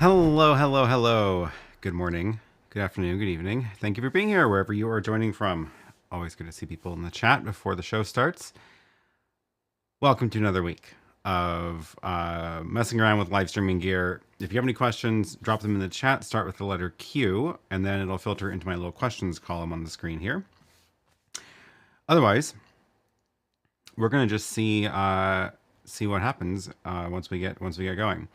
Hello, hello, hello. Good morning, good afternoon, good evening. Thank you for being here wherever you are joining from. Always good to see people in the chat before the show starts. Welcome to another week of messing around with live streaming gear. If you have any questions, drop them in the chat. Start with the letter Q, and then it'll filter into my little questions column on the screen here. Otherwise, we're gonna just see what happens once we get going.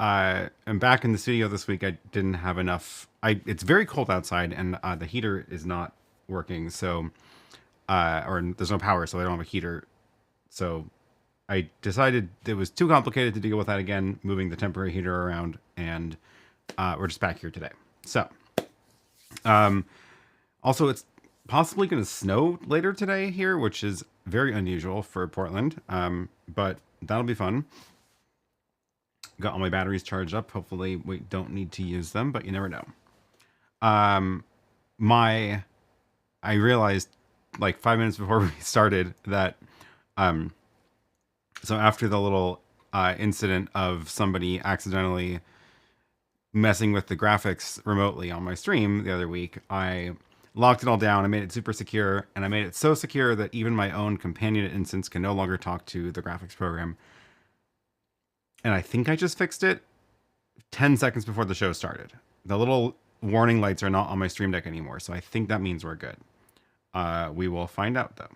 I am back in the studio this week. I didn't have enough. It's very cold outside, and the heater is not working. So, or there's no power, so I don't have a heater. So, I decided it was too complicated to deal with that again, moving the temporary heater around, and we're just back here today. So, also it's possibly going to snow later today here, which is very unusual for Portland, but that'll be fun. Got all my batteries charged up. Hopefully we don't need to use them, but you never know. I realized like 5 minutes before we started that, so after the little incident of somebody accidentally messing with the graphics remotely on my stream the other week, I locked it all down. I made it super secure, and I made it so secure that even my own companion instance can no longer talk to the graphics program. And I think I just fixed it 10 seconds before the show started. The little warning lights are not on my stream deck anymore, so I think that means we're good. We will find out, though.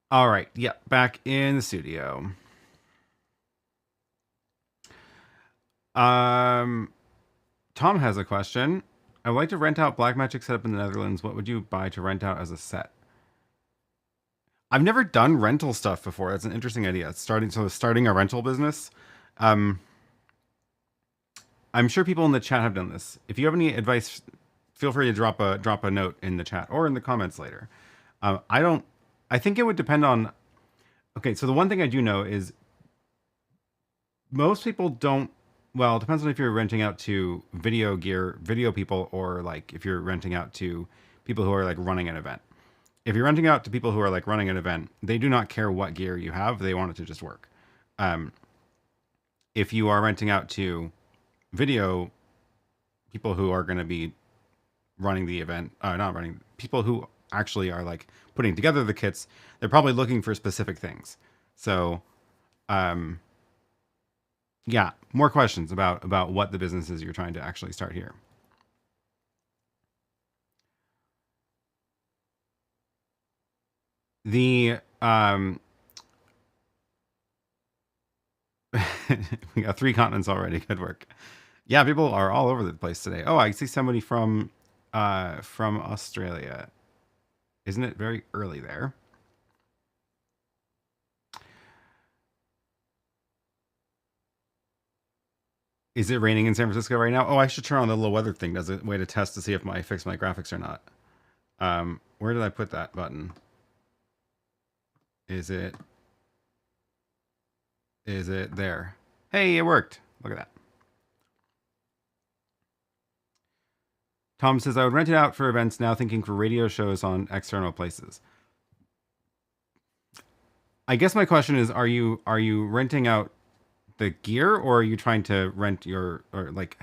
All right, yeah, back in the studio. Tom has a question. I would like to rent out Blackmagic setup in the Netherlands. What would you buy to rent out as a set? I've never done rental stuff before. That's an interesting idea. Starting a rental business. I'm sure people in the chat have done this. If you have any advice, feel free to drop a note in the chat or in the comments later. I think it would depend on. Okay, so the one thing I do know is most people don't. Well, it depends on if you're renting out to video people, or like if you're renting out to people who are like running an event. If you're renting out to people who are like running an event, they do not care what gear you have. They want it to just work. If you are renting out to video people who are going to be running the event, not running, people who actually are like putting together the kits, they're probably looking for specific things. So, yeah, more questions about what the business is you're trying to actually start here. The we got 3 continents already. Good work. Yeah, people are all over the place today. Oh, I see somebody from Australia. Isn't it very early there? Is it raining in San Francisco right now? Oh, I should turn on the little weather thing as a way to test to see if I fix my graphics or not. Where did I put that button? Is it there? Hey, it worked. Look at that. Tom says, I would rent it out for events, now thinking for radio shows on external places. I guess my question is, are you renting out the gear, or are you trying to rent your, or like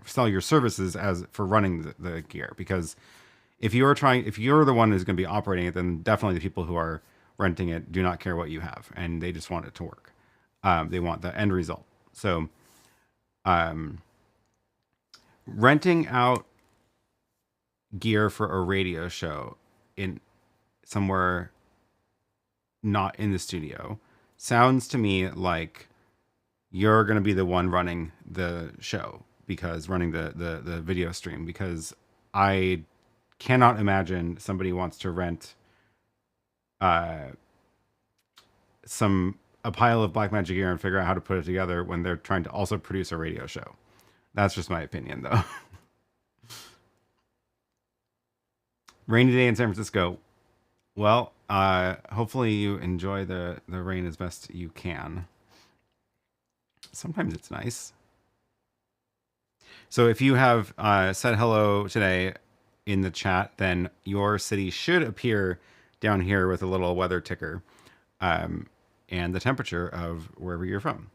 sell your services as for running the gear? Because if you're the one who's going to be operating it, then definitely the people who are renting it do not care what you have, and they just want it to work. They want the end result. So, renting out gear for a radio show in somewhere not in the studio sounds to me like you're going to be the one running the show, because running the video stream, because I cannot imagine somebody wants to rent a pile of Blackmagic gear and figure out how to put it together when they're trying to also produce a radio show. That's just my opinion, though. Rainy day in San Francisco. Well, hopefully you enjoy the rain as best you can. Sometimes it's nice. So if you have said hello today in the chat, then your city should appear down here with a little weather ticker. and the temperature of wherever you're from.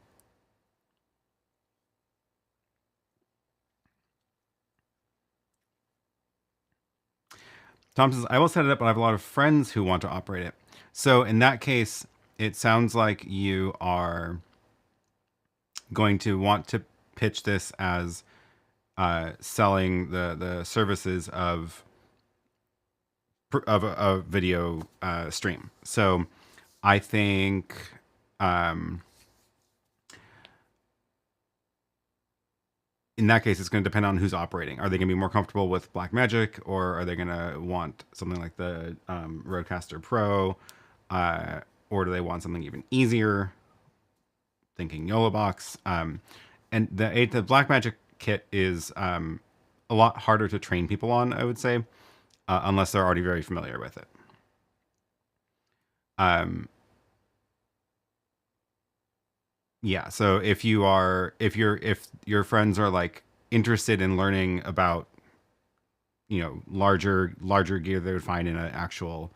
Tom says, I will set it up, but I have a lot of friends who want to operate it. So in that case, it sounds like you are going to want to pitch this as selling the services of a video stream. So I think in that case, it's going to depend on who's operating. Are they going to be more comfortable with Blackmagic, or are they going to want something like the RØDECaster Pro, or do they want something even easier? Thinking YoloBox. And the Blackmagic kit is a lot harder to train people on, I would say, unless they're already very familiar with it. Yeah, so if your friends are like interested in learning about, you know, larger gear they would find in an actual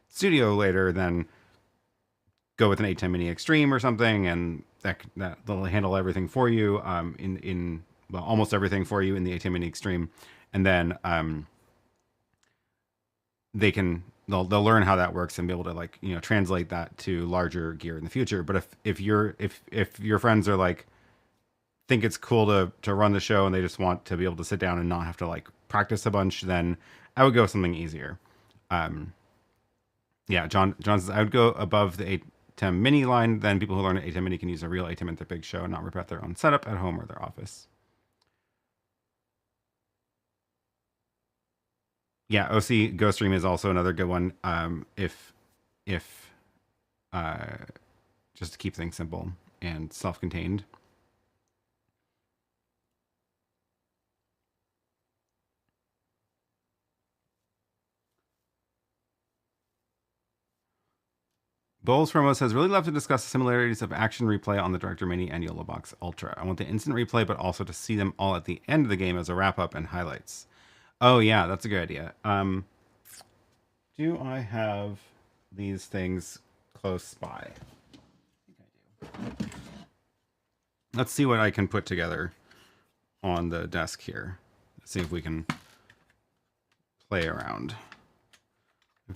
studio later, then go with an ATEM Mini Extreme or something, and that'll handle everything for you. Well, almost everything for you in the ATEM Mini Extreme, and then they'll learn how that works and be able to, like, you know, translate that to larger gear in the future. But if your friends are like, think it's cool to run the show and they just want to be able to sit down and not have to like practice a bunch, then I would go with something easier. Yeah, John says I would go above the ATEM Mini line. Then people who learn an ATEM Mini can use a real ATEM at their big show and not rip out their own setup at home or their office. Yeah, OC Go Stream is also another good one. If just to keep things simple and self-contained. Bowles Promo says, really love to discuss the similarities of action replay on the Director Mini and YoloBox Ultra. I want the instant replay, but also to see them all at the end of the game as a wrap-up and highlights. Oh, yeah, that's a good idea. Do I have these things close by? I think I do. Let's see what I can put together on the desk here. Let's see if we can play around.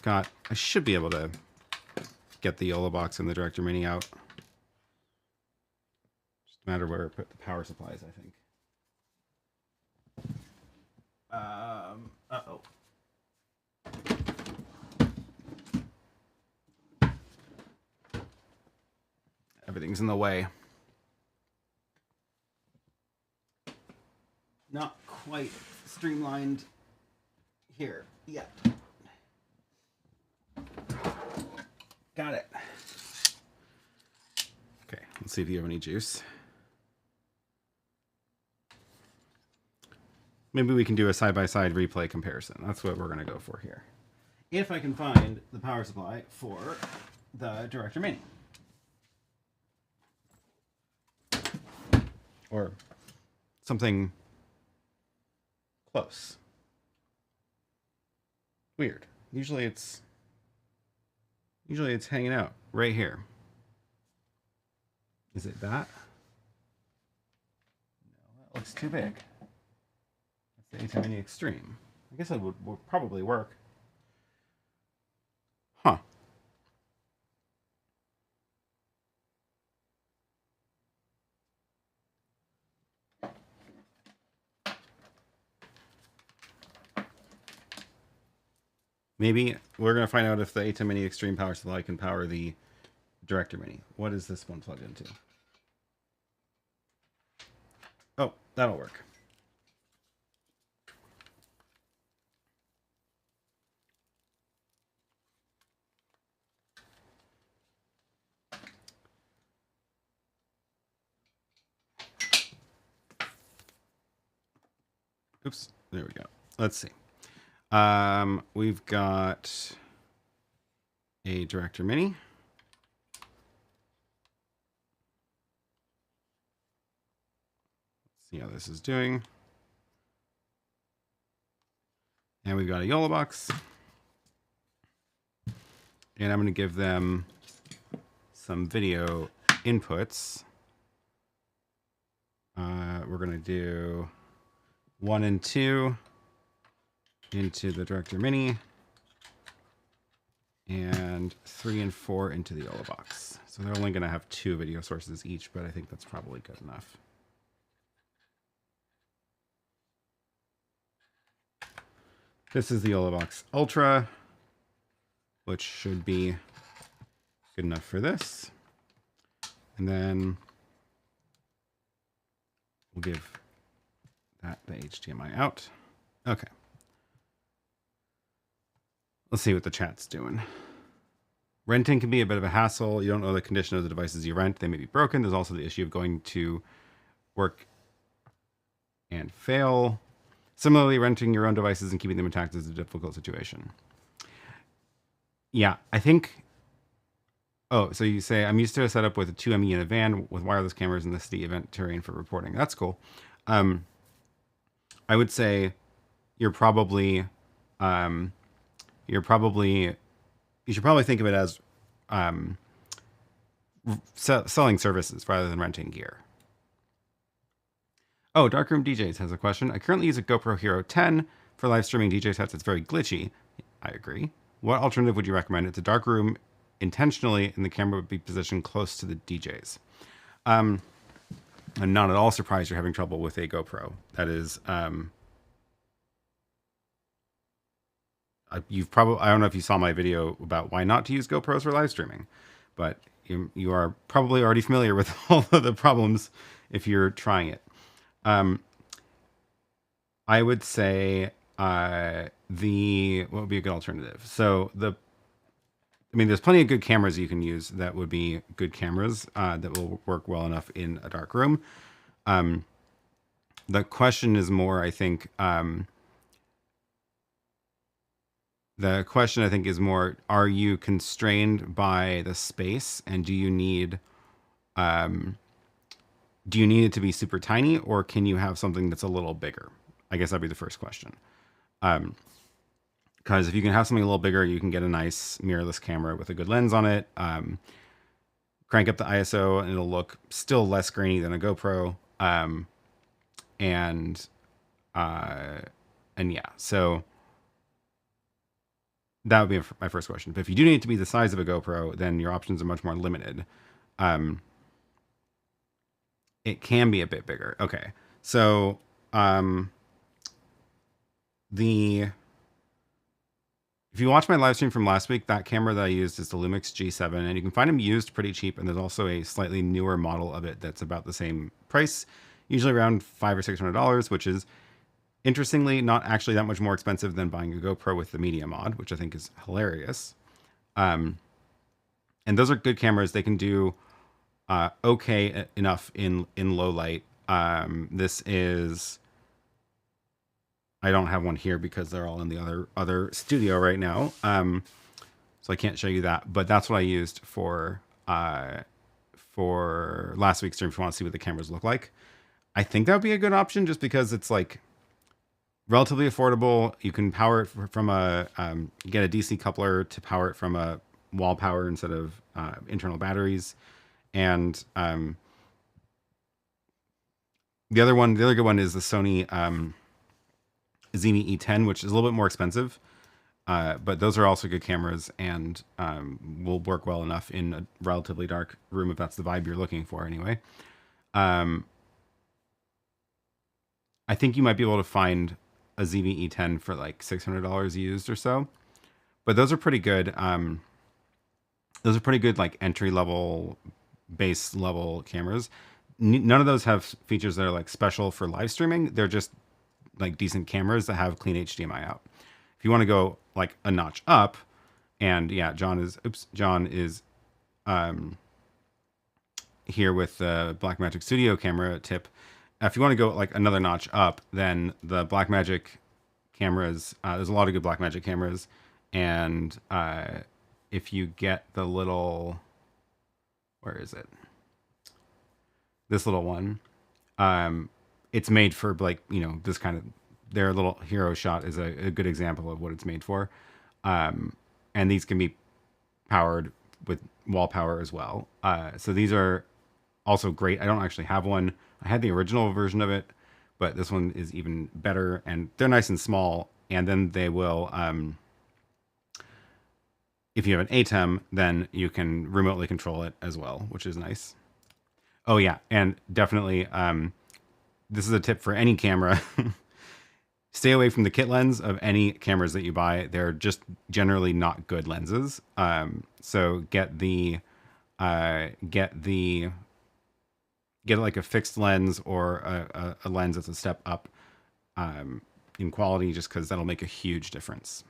I should be able to get the YoloBox and the Director Mini out. Just a matter where I put the power supplies, I think. Uh-oh. Everything's in the way. Not quite streamlined here yet. Got it. Okay, let's see if you have any juice. Maybe we can do a side-by-side replay comparison. That's what we're going to go for here. If I can find the power supply for the Director Mini. Or something close. Weird. Usually it's hanging out right here. Is it that? No, that looks too big. That's the ATEM Mini Extreme. I guess that would probably work. Huh. Maybe we're going to find out if the ATEM Mini Extreme power supply can power the Director Mini. What is this one plugged into? Oh, that'll work. Oops, there we go. Let's see. We've got a Director Mini. Let's see how this is doing. And we've got a YoloBox. And I'm going to give them some video inputs. We're going to do 1 and 2 into the Director Mini, and 3 and 4 into the YoloBox. So they're only going to have 2 video sources each, but I think that's probably good enough. This is the YoloBox Ultra, which should be good enough for this. And then we'll give that the HDMI out. Okay. Let's see what the chat's doing. Renting can be a bit of a hassle. You don't know the condition of the devices you rent. They may be broken. There's also the issue of going to work and fail. Similarly, renting your own devices and keeping them intact is a difficult situation. Yeah, I think... Oh, so you say, I'm used to a setup with a 2ME in a van with wireless cameras in the city event terrain for reporting. That's cool. I would say you should probably think of it as selling services rather than renting gear. Oh, Darkroom DJs has a question. I currently use a GoPro Hero 10 for live streaming DJ sets. It's very glitchy. I agree. What alternative would you recommend? It's a darkroom intentionally, and the camera would be positioned close to the DJs. I'm not at all surprised you're having trouble with a GoPro. That is, you've probably, I don't know if you saw my video about why not to use GoPros for live streaming, but you are probably already familiar with all of the problems if you're trying it. I would say what would be a good alternative? So there's plenty of good cameras you can use that would be good cameras that will work well enough in a dark room. The question is more, I think, are you constrained by the space, and do you need it to be super tiny, or can you have something that's a little bigger? I guess that'd be the first question. Because if you can have something a little bigger, you can get a nice mirrorless camera with a good lens on it. Crank up the ISO and it'll look still less grainy than a GoPro. And yeah, so that would be my first question. But if you do need it to be the size of a GoPro, then your options are much more limited. It can be a bit bigger. Okay, so if you watch my live stream from last week, that camera that I used is the Lumix G7, and you can find them used pretty cheap. And there's also a slightly newer model of it that's about the same price, usually around $500 or $600, which is interestingly not actually that much more expensive than buying a GoPro with the media mod, which I think is hilarious. And those are good cameras. They can do okay enough in low light. This is, I don't have one here because they're all in the other studio right now. So I can't show you that, but that's what I used for last week's stream if you want to see what the cameras look like. I think that would be a good option just because it's like relatively affordable. You can power it from get a DC coupler to power it from a wall power instead of internal batteries. And the other good one is the Sony Xini E10, which is a little bit more expensive, but those are also good cameras and will work well enough in a relatively dark room if that's the vibe you're looking for anyway. I think you might be able to find a Xini E10 for like $600 used or so, but those are pretty good. Those are pretty good, like entry level, base level cameras. None of those have features that are like special for live streaming. They're just like decent cameras that have clean HDMI out. If you want to go like a notch up, and yeah, John is here with the Blackmagic Studio camera tip. If you want to go like another notch up, then the Blackmagic cameras, there's a lot of good Blackmagic cameras, and if you get the little, where is it? This little one, it's made for like, this kind of, their little hero shot is a good example of what it's made for. And these can be powered with wall power as well. So these are also great. I don't actually have one. I had the original version of it, but this one is even better, and they're nice and small. And then they will, if you have an ATEM, then you can remotely control it as well, which is nice. Oh yeah, and definitely, this is a tip for any camera. Stay away from the kit lens of any cameras that you buy. They're just generally not good lenses. So get like a fixed lens or a lens that's a step up in quality, just because that'll make a huge difference.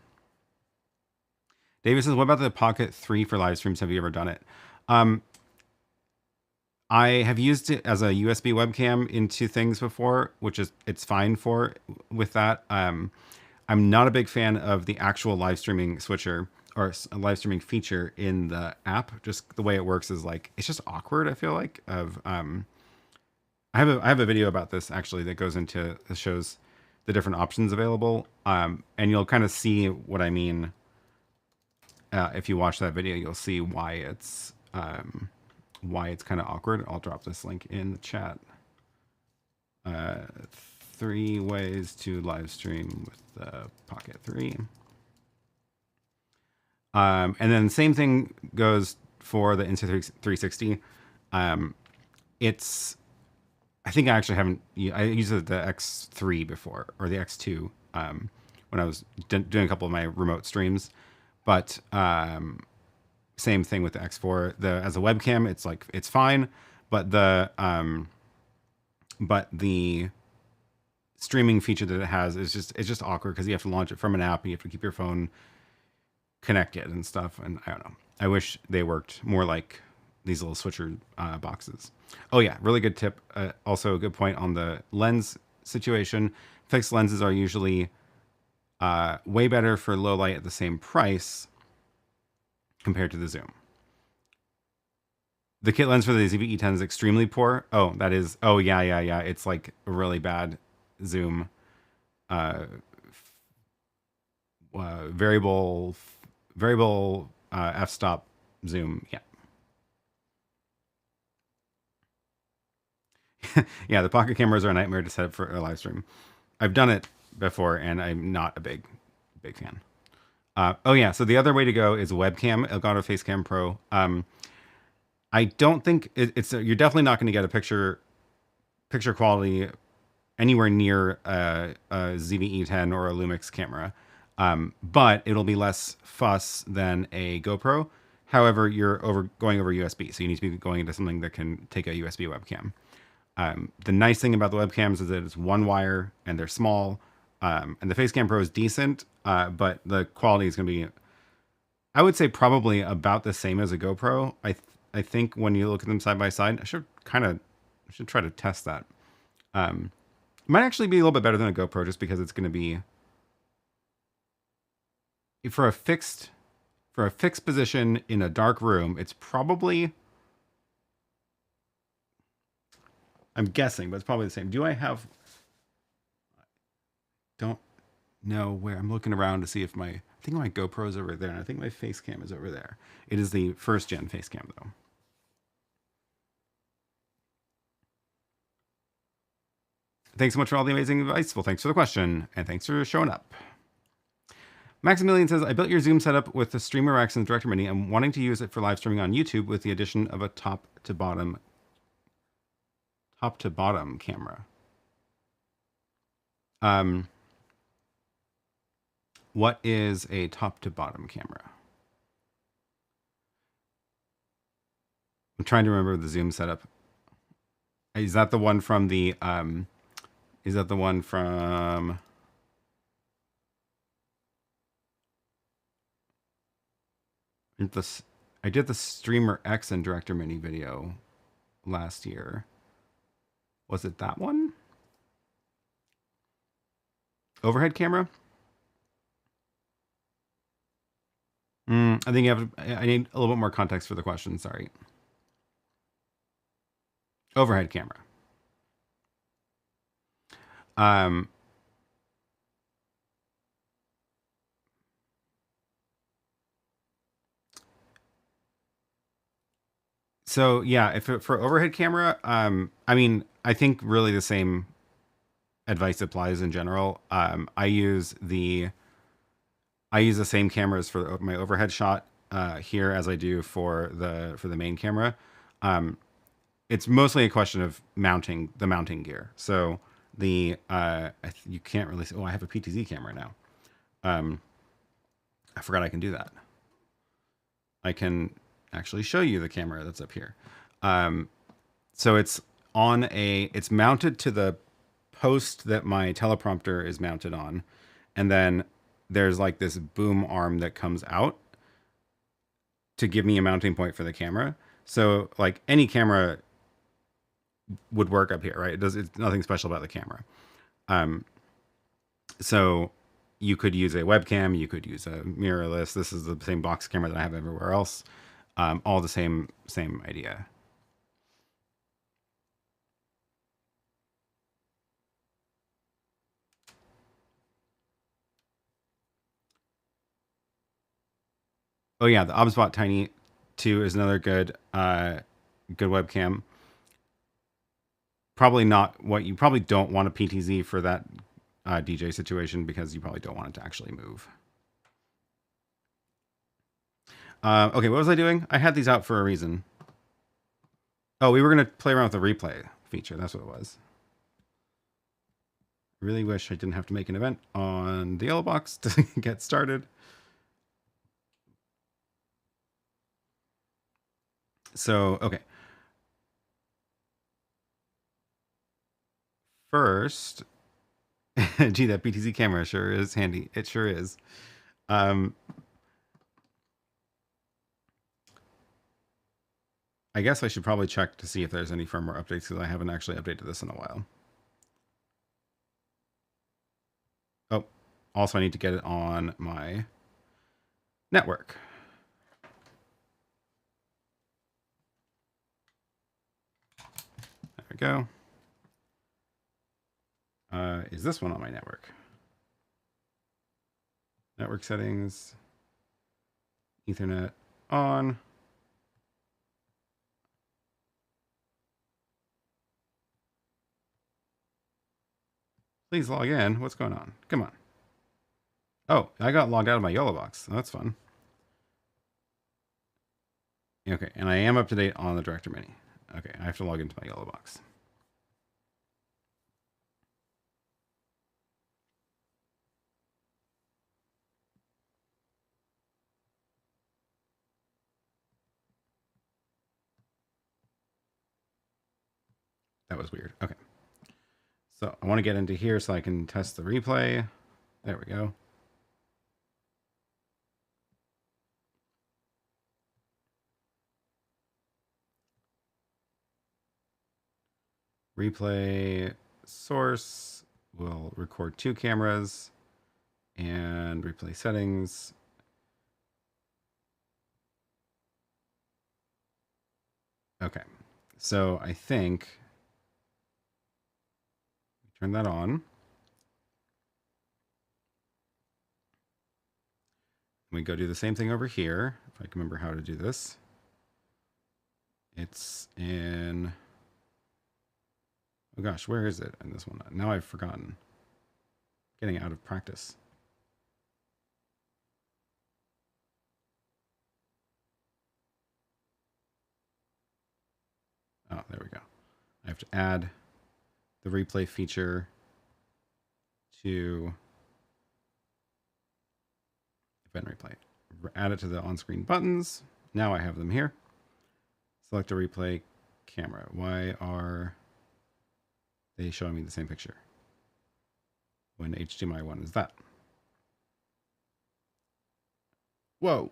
David says, what about the Pocket 3 for live streams? Have you ever done it? I have used it as a USB webcam into things before, which is it's fine for with that. I'm not a big fan of the actual live streaming switcher or a live streaming feature in the app. Just the way it works is like it's just awkward. I feel like I have a video about this actually that goes into that shows the different options available, and you'll kind of see what I mean. If you watch that video, you'll see why it's kind of awkward. I'll drop this link in the chat. 3 ways to live stream with the Pocket 3. And then the same thing goes for the Insta360. I think I actually haven't. I used the X3 before, or the X2, when I was doing a couple of my remote streams. But same thing with the X4. As a webcam, it's fine, but the streaming feature that it has is just awkward because you have to launch it from an app and you have to keep your phone connected and stuff. And I don't know. I wish they worked more like these little switcher boxes. Oh yeah, really good tip. Also a good point on the lens situation. Fixed lenses are usually way better for low light at the same price compared to the zoom. The kit lens for the ZV-E10 is extremely poor. Oh, that is. Oh yeah. It's like a really bad zoom. Variable f-stop zoom. Yeah. Yeah, the pocket cameras are a nightmare to set up for a live stream. I've done it before, and I'm not a big fan. Oh yeah, so the other way to go is webcam, Elgato Facecam Pro. I don't think you're definitely not going to get a picture quality anywhere near a ZV-E10 or a Lumix camera, but it'll be less fuss than a GoPro. However, you're going over USB, so you need to be going into something that can take a USB webcam. The nice thing about the webcams is that it's one wire and they're small, and the Facecam Pro is decent, but the quality is going to be, I would say, probably about the same as a GoPro. I think when you look at them side by side, I should try to test that. It might actually be a little bit better than a GoPro just because it's going to be for a fixed position in a dark room. It's probably, I'm guessing, but it's probably the same. Don't know where. I'm looking around to see if I think my GoPro is over there, and I think my Facecam is over there. It is the first gen Facecam though. Thanks so much for all the amazing advice. Well, thanks for the question, and thanks for showing up. Maximilian says, I built your Zoom setup with the Streamer X and Director Mini. I'm wanting to use it for live streaming on YouTube with the addition of a top to bottom camera. What is a top to bottom camera? I'm trying to remember the Zoom setup. Is that the one from the is that the one from I did the Streamer X and Director Mini video last year. Was it that one? Overhead camera? I think I need a little bit more context for the question. Sorry. Overhead camera. So yeah, if it, for overhead camera, I mean, I think really the same advice applies in general. I use the same cameras for my overhead shot here as I do for the main camera. Um, it's mostly a question of mounting the mounting gear. So you can't really. Oh, I have a PTZ camera now. Um, I forgot I can do that. I can actually show you the camera that's up here. Um, so it's mounted to the post that my teleprompter is mounted on, and then there's like this boom arm that comes out to give me a mounting point for the camera. So like any camera would work up here, right? It's nothing special about the camera. Um, so you could use a webcam, you could use a mirrorless. This is the same box camera that I have everywhere else. All the same idea. Oh yeah, the OBSBot Tiny 2 is another good webcam. Probably not what you probably don't want a PTZ for that DJ situation because you probably don't want it to actually move. Okay, what was I doing? I had these out for a reason. Oh, we were going to play around with the replay feature. That's what it was. Really wish I didn't have to make an event on the YoloBox to get started. So, okay. First, gee, that PTZ camera sure is handy. It sure is. I guess I should probably check to see if there's any firmware updates because I haven't actually updated this in a while. Oh, also I need to get it on my network. There we go. Is this one on my network? Network settings, Ethernet on. Please log in. What's going on? Come on. Oh, I got logged out of my YoloBox. That's fun. Okay, and I am up to date on the Director Mini. Okay, I have to log into my YoloBox. That was weird. Okay. So I want to get into here so I can test the replay. There we go. Replay source will record 2 cameras and replay settings. Okay. So I think turn that on. We go do the same thing over here. If I can remember how to do this. It's in, oh gosh, where is it in this one? Now I've forgotten. Getting out of practice. Oh, there we go. I have to add the replay feature to event replay. Add it to the on-screen buttons. Now I have them here. Select a replay camera. Why are they showing me the same picture when HDMI 1 is that? Whoa.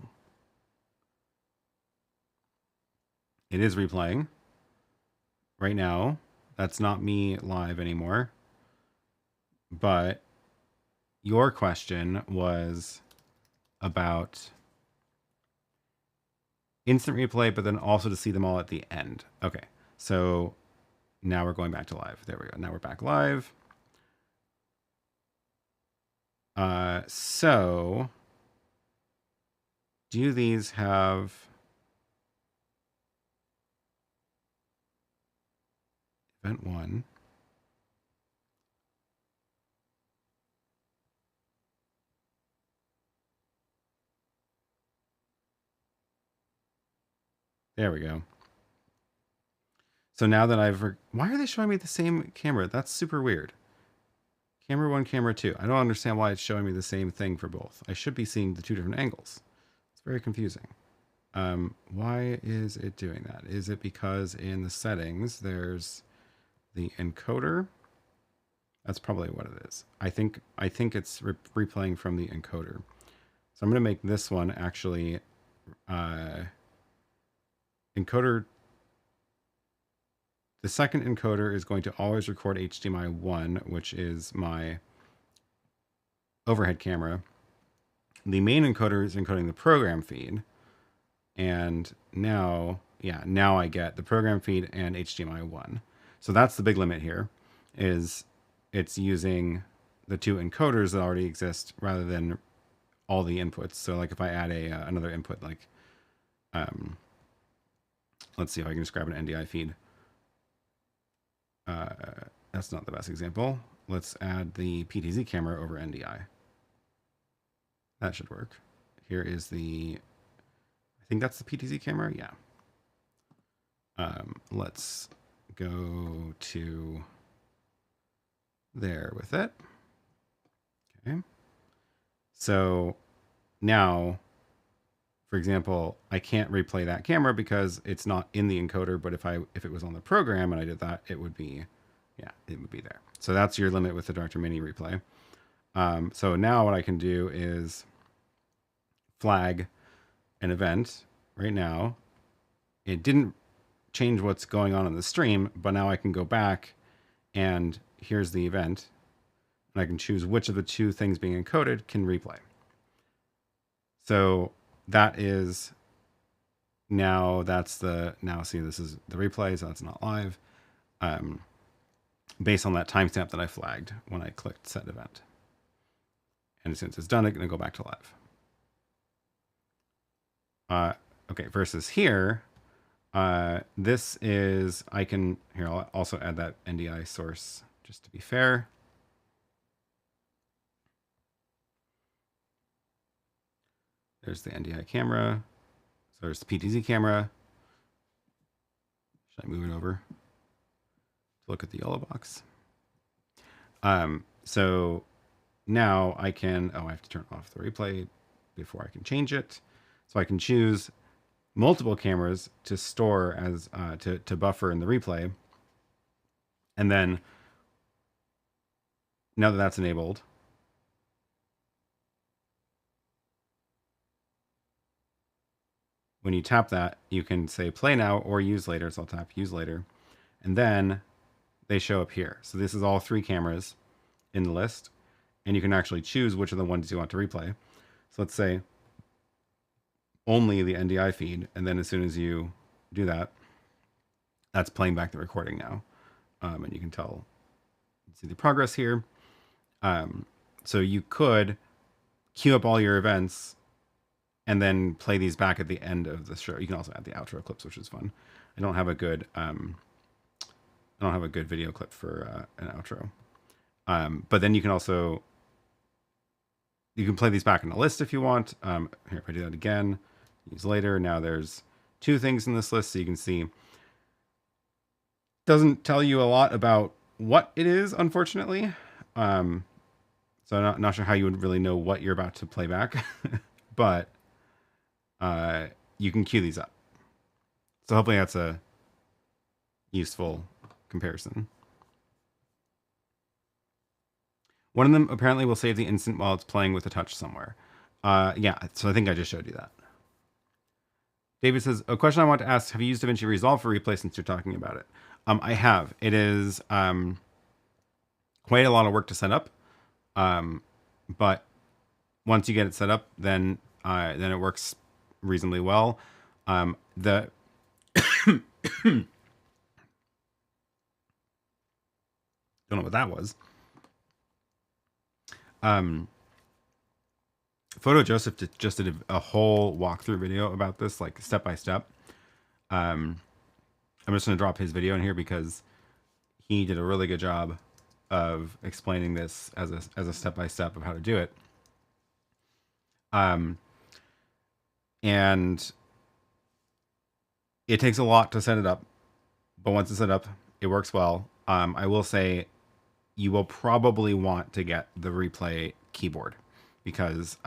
It is replaying. Right now, that's not me live anymore. But your question was about instant replay, but then also to see them all at the end. Okay, so now we're going back to live. There we go. Now we're back live. So do these have event 1. There we go. So now that why are they showing me the same camera? That's super weird. Camera 1, camera 2. I don't understand why it's showing me the same thing for both. I should be seeing the 2 different angles. It's very confusing. Why is it doing that? Is it because in the settings there's the encoder? That's probably what it is. I think it's replaying from the encoder. So I'm going to make this one actually encoder. The second encoder is going to always record HDMI 1, which is my overhead camera. The main encoder is encoding the program feed. And now I get the program feed and HDMI 1. So that's the big limit here, is it's using the 2 encoders that already exist rather than all the inputs. So like if I add another input, like, let's see if I can just grab an NDI feed. That's not the best example. Let's add the PTZ camera over NDI. That should work. Here is I think that's the PTZ camera. Yeah. Let's go to there with it. Okay. So now, for example, I can't replay that camera because it's not in the encoder, but if it was on the program and I did that, it would be there. So that's your limit with the Director Mini replay. So now what I can do is flag an event right now. It didn't change what's going on in the stream, but now I can go back and here's the event and I can choose which of the 2 things being encoded can replay. So that is now see, this is the replay, so that's not live. Based on that timestamp that I flagged when I clicked set event. And since it's done, it's going to go back to live. Okay, versus here, this is, I'll also add that NDI source just to be fair. There's the NDI camera. So there's the PTZ camera. Should I move it over to look at the YoloBox? So now I can, I have to turn off the replay before I can change it. So I can choose multiple cameras to store as to buffer in the replay. And then now that that's enabled, when you tap that, you can say play now or use later. So I'll tap use later. And then they show up here. So this is all 3 cameras in the list. And you can actually choose which of the ones you want to replay. So let's say only the NDI feed. And then as soon as you do that, that's playing back the recording now. And you can see the progress here. So you could queue up all your events and then play these back at the end of the show. You can also add the outro clips, which is fun. I don't have a good video clip for an outro. But then you can play these back in a list if you want. Here, if I do that again, use later. Now there's 2 things in this list, so you can see. Doesn't tell you a lot about what it is, unfortunately. So I'm not sure how you would really know what you're about to play back, but you can queue these up. So hopefully that's a useful comparison. One of them apparently will save the instant while it's playing with a touch somewhere. Yeah, so I think I just showed you that. David says, a question I want to ask, have you used DaVinci Resolve for replay since you're talking about it? I have. It is quite a lot of work to set up. But once you get it set up, then it works reasonably well. Don't know what that was. Photo Joseph just did a whole walkthrough video about this, like step by step. I'm just going to drop his video in here because he did a really good job of explaining this as a step-by-step of how to do it. And it takes a lot to set it up, but once it's set up, it works well. I will say you will probably want to get the replay keyboard because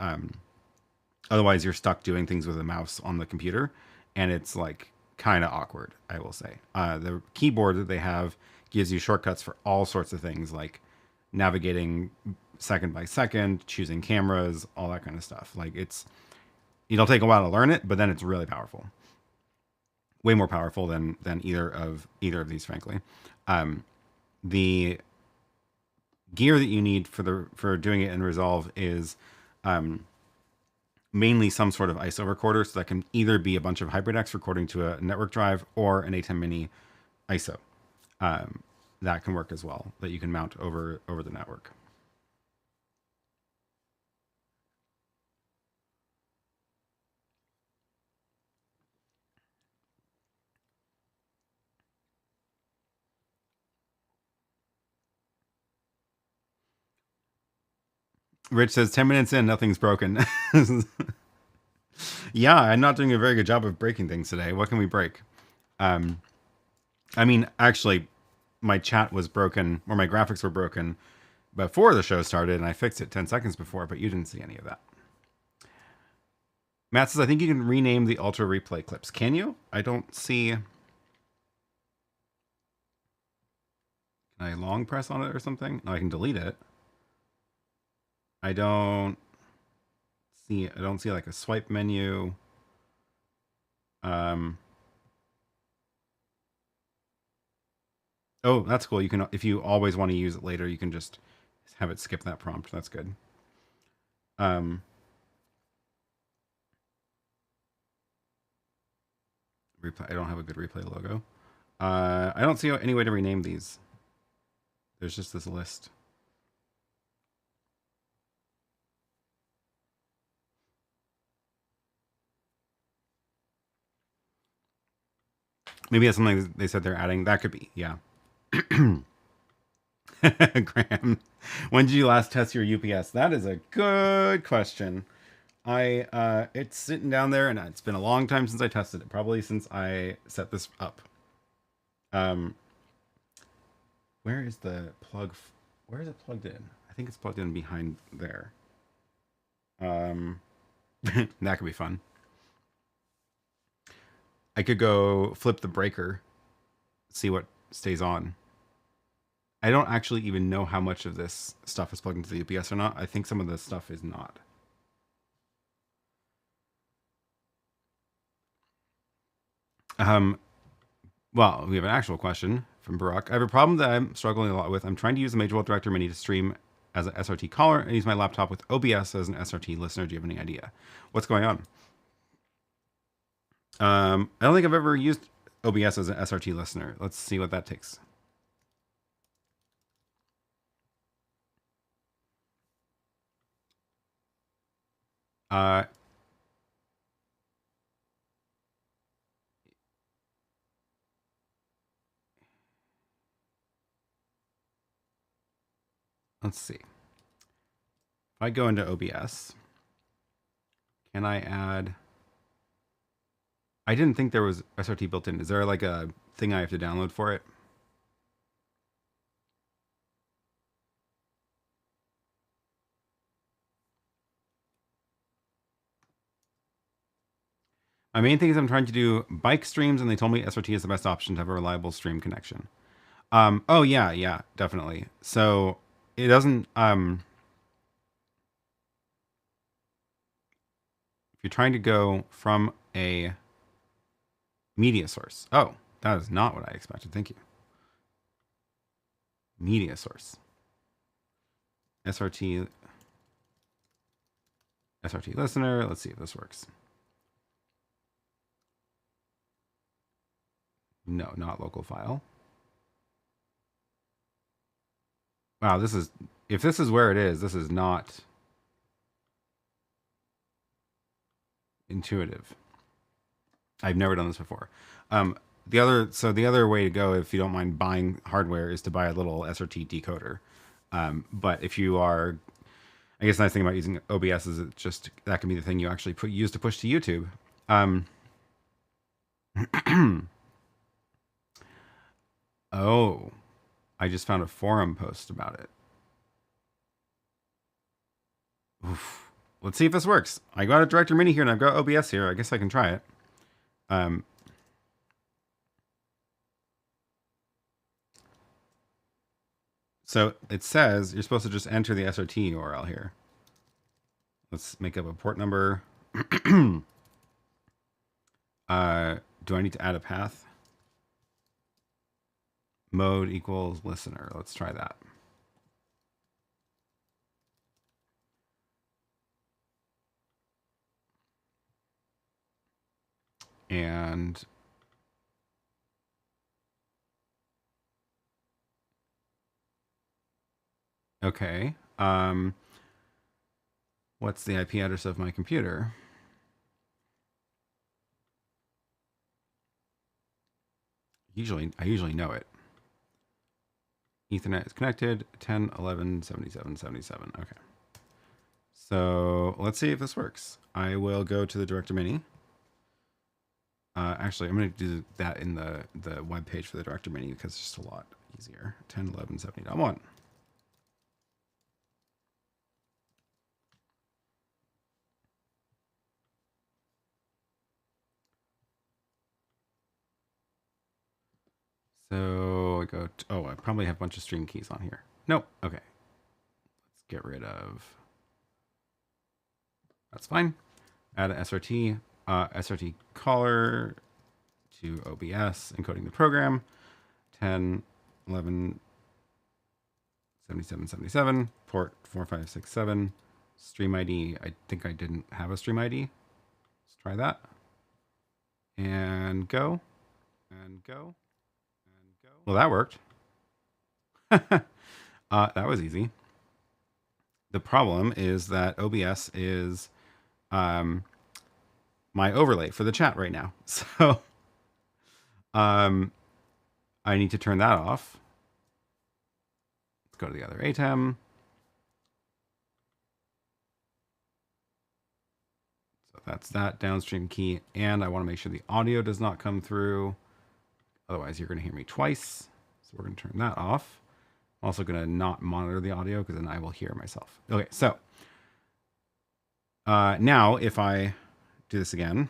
otherwise you're stuck doing things with a mouse on the computer, and it's like kind of awkward, I will say. The keyboard that they have gives you shortcuts for all sorts of things like navigating second by second, choosing cameras, all that kind of stuff. Like it'll take a while to learn it, but then it's really powerful. Way more powerful than either of these, frankly. The gear that you need for doing it in Resolve is mainly some sort of ISO recorder, so that can either be a bunch of HyperDecks recording to a network drive or an ATEM Mini ISO. That can work as well, that you can mount over the network. Rich says 10 minutes in, nothing's broken. Yeah, I'm not doing a very good job of breaking things today. What can we break? I mean, actually, my chat was broken, or my graphics were broken before the show started, and I fixed it 10 seconds before, but you didn't see any of that. Matt says, I think you can rename the Ultra Replay clips. Can you? I don't see... Can I long press on it or something? No, I can delete it. I don't see like a swipe menu. Oh, that's cool. You can, if you always want to use it later, you can just have it skip that prompt. That's good. Replay. I don't have a good replay logo. I don't see any way to rename these. There's just this list. Maybe that's something they said they're adding. That could be, yeah. Graham, when did you last test your UPS? That is a good question. It's sitting down there, and it's been a long time since I tested it. Probably since I set this up. Where is the plug? Where is it plugged in? I think it's plugged in behind there. That could be fun. I could go flip the breaker, see what stays on. I don't actually even know how much of this stuff is plugged into the UPS or not. I think some of this stuff is not. Well, we have an actual question from Barack. I have a problem that I'm struggling a lot with. I'm trying to use the Magewell Director Mini to stream as an SRT caller and use my laptop with OBS as an SRT listener. Do you have any idea what's going on? I don't think I've ever used OBS as an SRT listener. Let's see what that takes. Let's see. If I go into OBS, can I add... I didn't think there was SRT built in. Is there like a thing I have to download for it? My main thing is I'm trying to do bike streams, and they told me SRT is the best option to have a reliable stream connection. Oh yeah, definitely. So it doesn't, if you're trying to go from a media source. Oh, that is not what I expected. Thank you. Media source. SRT listener. Let's see if this works. No, not local file. Wow, this is, if this is where it is, this is not intuitive. I've never done this before. the other way to go, if you don't mind buying hardware, is to buy a little SRT decoder. But if you are, I guess the nice thing about using OBS is it just that can be the thing you actually use to push to YouTube. Oh, I just found a forum post about it. Oof. Let's see if this works. I got a Director Mini here and I've got OBS here. I guess I can try it. So it says you're supposed to just enter the SRT URL here. Let's make up a port number. Do I need to add a path? Mode equals listener. Let's try that. And okay. What's the IP address of my computer? I usually know it. Ethernet is connected, 10, 11, 77, 77. Okay. So let's see if this works. I will go to the Director Mini. Actually, I'm going to do that in the web page for the Director Mini because it's just a lot easier. 10, 11, 70.1. So I go to, oh, I probably have a bunch of stream keys on here. Nope. Okay. Let's get rid of. That's fine. Add an SRT. SRT caller to OBS, encoding the program. 10, 11, 77, 77. Port 4567. Stream ID. I think I didn't have a stream ID. Let's try that. And go. And go. Well, that worked. That was easy. The problem is that OBS is my overlay for the chat right now. So I need to turn that off. Let's go to the other ATEM. So that's that downstream key. And I want to make sure the audio does not come through. Otherwise, you're going to hear me twice. So we're going to turn that off. I'm also going to not monitor the audio because then I will hear myself. Okay, so now if I do this again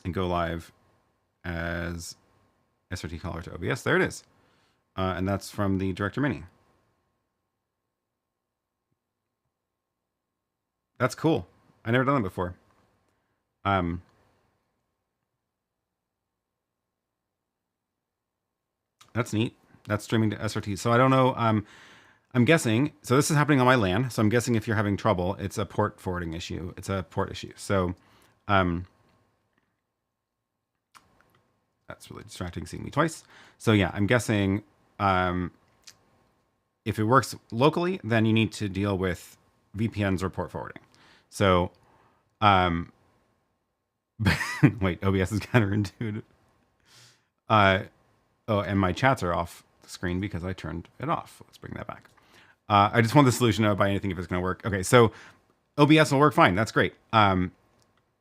and go live as SRT caller to OBS, there it is. And that's from the Director Mini. That's cool. I never done it before. That's neat. That's streaming to SRT. So I don't know. I'm guessing. So this is happening on my LAN. So I'm guessing if you're having trouble, it's a port forwarding issue. It's a port issue. So that's really distracting seeing me twice. So yeah, I'm guessing if it works locally, then you need to deal with VPNs or port forwarding. So wait, OBS is counterintuitive. Oh, and my chats are off the screen because I turned it off. Let's bring that back. I just want the solution to buy anything if it's going to work. Okay, so OBS will work fine. That's great.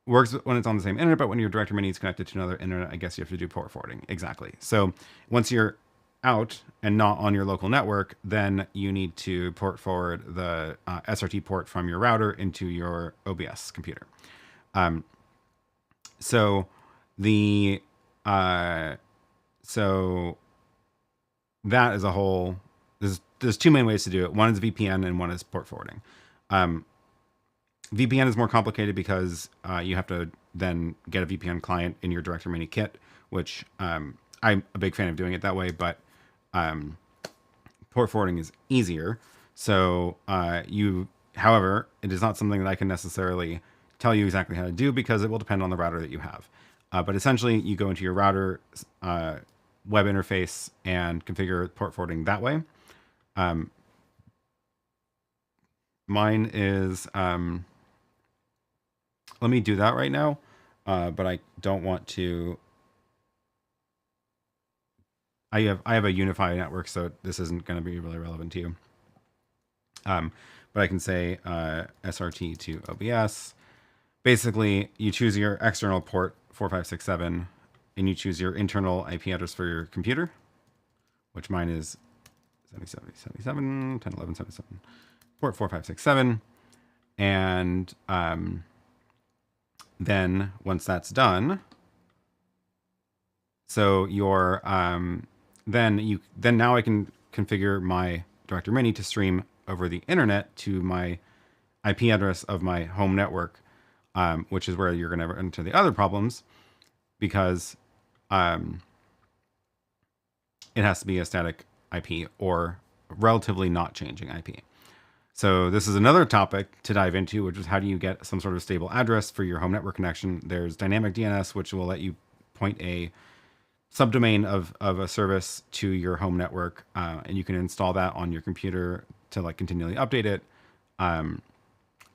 Works when it's on the same internet, but when your Director Mini is connected to another internet, I guess you have to do port forwarding. Exactly. So once you're out and not on your local network, then you need to port forward the SRT port from your router into your OBS computer. So the so that is a whole. There's two main ways to do it. One is VPN and one is port forwarding. VPN is more complicated because you have to then get a VPN client in your Director Mini kit, which I'm a big fan of doing it that way. But port forwarding is easier. So however, it is not something that I can necessarily tell you exactly how to do because it will depend on the router that you have. But essentially, you go into your router web interface and configure port forwarding that way. Mine is, let me do that right now, but I don't want to I have a unified network, so this isn't going to be really relevant to you. But I can say SRT to OBS. Basically, you choose your external port 4567, and you choose your internal IP address for your computer, which mine is 7777 101177 port 4567. And then once that's done, so your then now I can configure my Director Mini to stream over the internet to my IP address of my home network, which is where you're going to run into the other problems, because it has to be a static IP or relatively not changing IP. So this is another topic to dive into, which is how do you get some sort of stable address for your home network connection. There's dynamic DNS, which will let you point a subdomain of a service to your home network, and you can install that on your computer to like continually update it,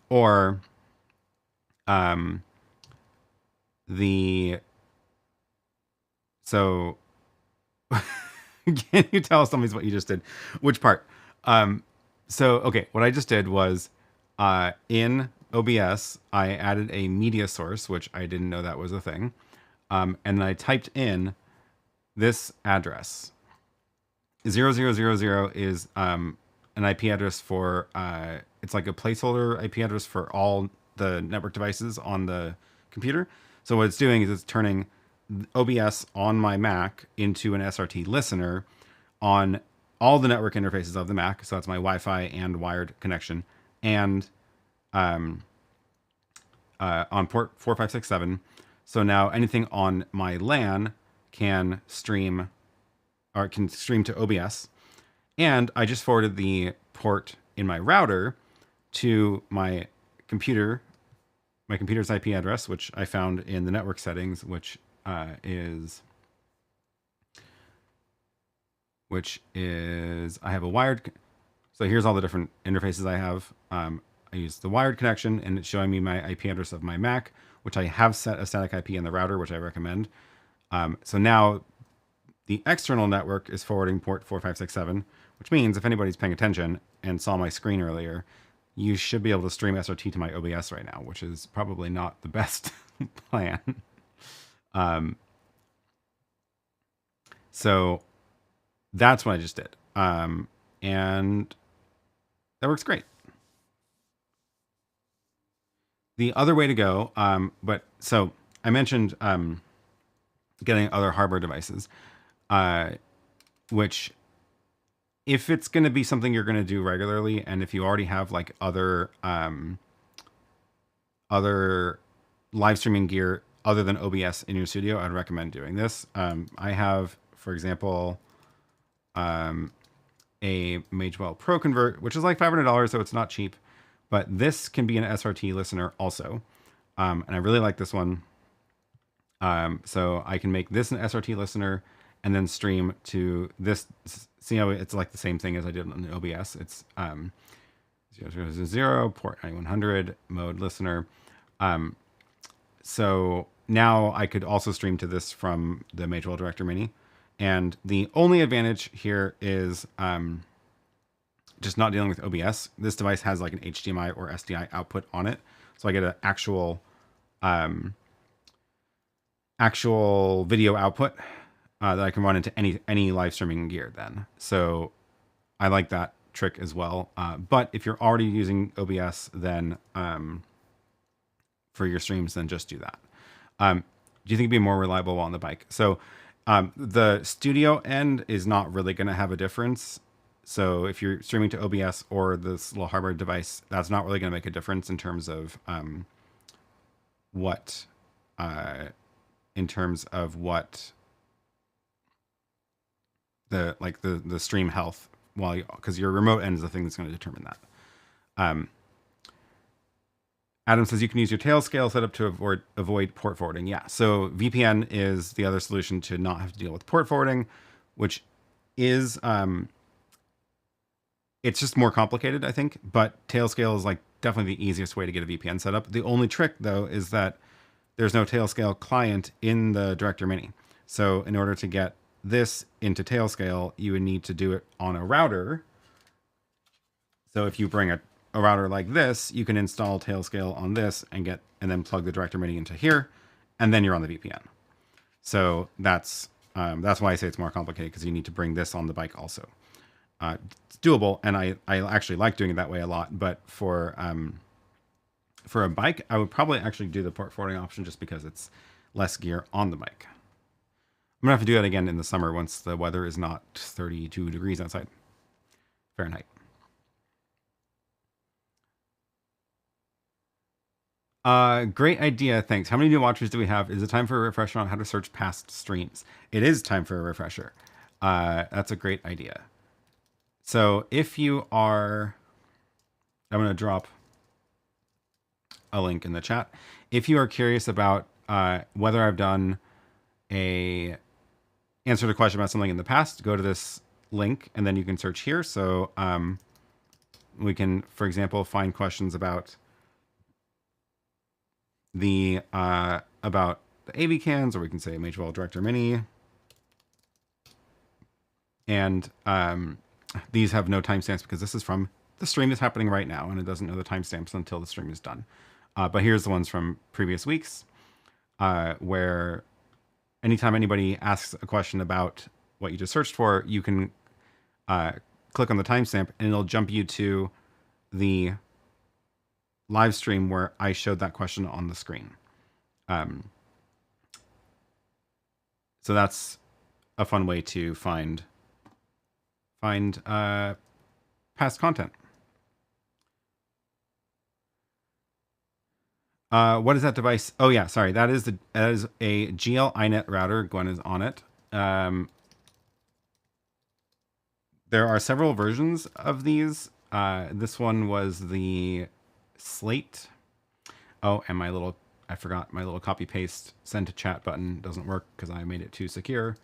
or so can you tell us what you just did? Which part? So, okay, what I just did was in OBS, I added a media source, which I didn't know that was a thing. And then I typed in this address. 0000 is an IP address for, it's like a placeholder IP address for all the network devices on the computer. So what it's doing is it's turning OBS on my Mac into an SRT listener on all the network interfaces of the Mac. So that's my Wi-Fi and wired connection, and on port 4567. So now anything on my LAN can stream to OBS. And I just forwarded the port in my router to my computer's IP address, which I found in the network settings, which is I have a wired. So here's all the different interfaces I have. I use the wired connection, and it's showing me my IP address of my Mac, which I have set a static IP in the router, which I recommend. So now the external network is forwarding port 4567, which means if anybody's paying attention and saw my screen earlier, you should be able to stream SRT to my OBS right now, which is probably not the best plan. So that's what I just did. And that works great. The other way to go, but so I mentioned getting other hardware devices, which if it's going to be something you're going to do regularly, and if you already have like other live streaming gear other than OBS in your studio, I'd recommend doing this. I have, for example, a Magewell Pro Convert, which is like $500, so it's not cheap, but this can be an SRT listener also. And I really like this one. So I can make this an SRT listener and then stream to this. See how it's like the same thing as I did on the OBS. It's 0000 port 9100 mode listener. So now I could also stream to this from the Magewell Director Mini. And the only advantage here is just not dealing with OBS. This device has like an HDMI or SDI output on it. So I get an actual video output that I can run into any live streaming gear then. So I like that trick as well. But if you're already using OBS, then for your streams, then just do that. Do you think it'd be more reliable on the bike? So the studio end is not really going to have a difference. So if you're streaming to OBS or this little hardware device, that's not really going to make a difference in terms of what the stream health, because your remote end is the thing that's going to determine that. Adam says you can use your tail scale setup to avoid port forwarding. Yeah, so VPN is the other solution to not have to deal with port forwarding, which is it's just more complicated, I think. But Tailscale is like definitely the easiest way to get a VPN set up. The only trick though is that there's no Tailscale client in the Director Mini. So in order to get this into Tailscale, you would need to do it on a router. So if you bring a router like this, you can install Tailscale on this and then plug the Director Mini into here, and then you're on the VPN. So that's why I say it's more complicated, because you need to bring this on the bike also. It's doable, and I actually like doing it that way a lot. But for a bike, I would probably actually do the port forwarding option, just because it's less gear on the bike. I'm gonna have to do that again in the summer once the weather is not 32 degrees outside Fahrenheit. Great idea. Thanks. How many new watchers do we have? Is it time for a refresher on how to search past streams? It is time for a refresher. That's a great idea. So if you are, I'm going to drop a link in the chat. If you are curious about whether I've done a answer to a question about something in the past, go to this link and then you can search here. So we can, for example, find questions about the AV cans, or we can say Magewell Director Mini. And these have no timestamps because this is from the stream that's happening right now, and it doesn't know the timestamps until the stream is done. But here's the ones from previous weeks, where anytime anybody asks a question about what you just searched for, you can click on the timestamp and it'll jump you to the live stream where I showed that question on the screen. So that's a fun way to find past content. What is that device? Oh yeah, sorry. That is a GL iNet router. Gwen is on it. There are several versions of these. This one was the Slate. Oh, and I forgot my little copy paste send to chat button doesn't work because I made it too secure.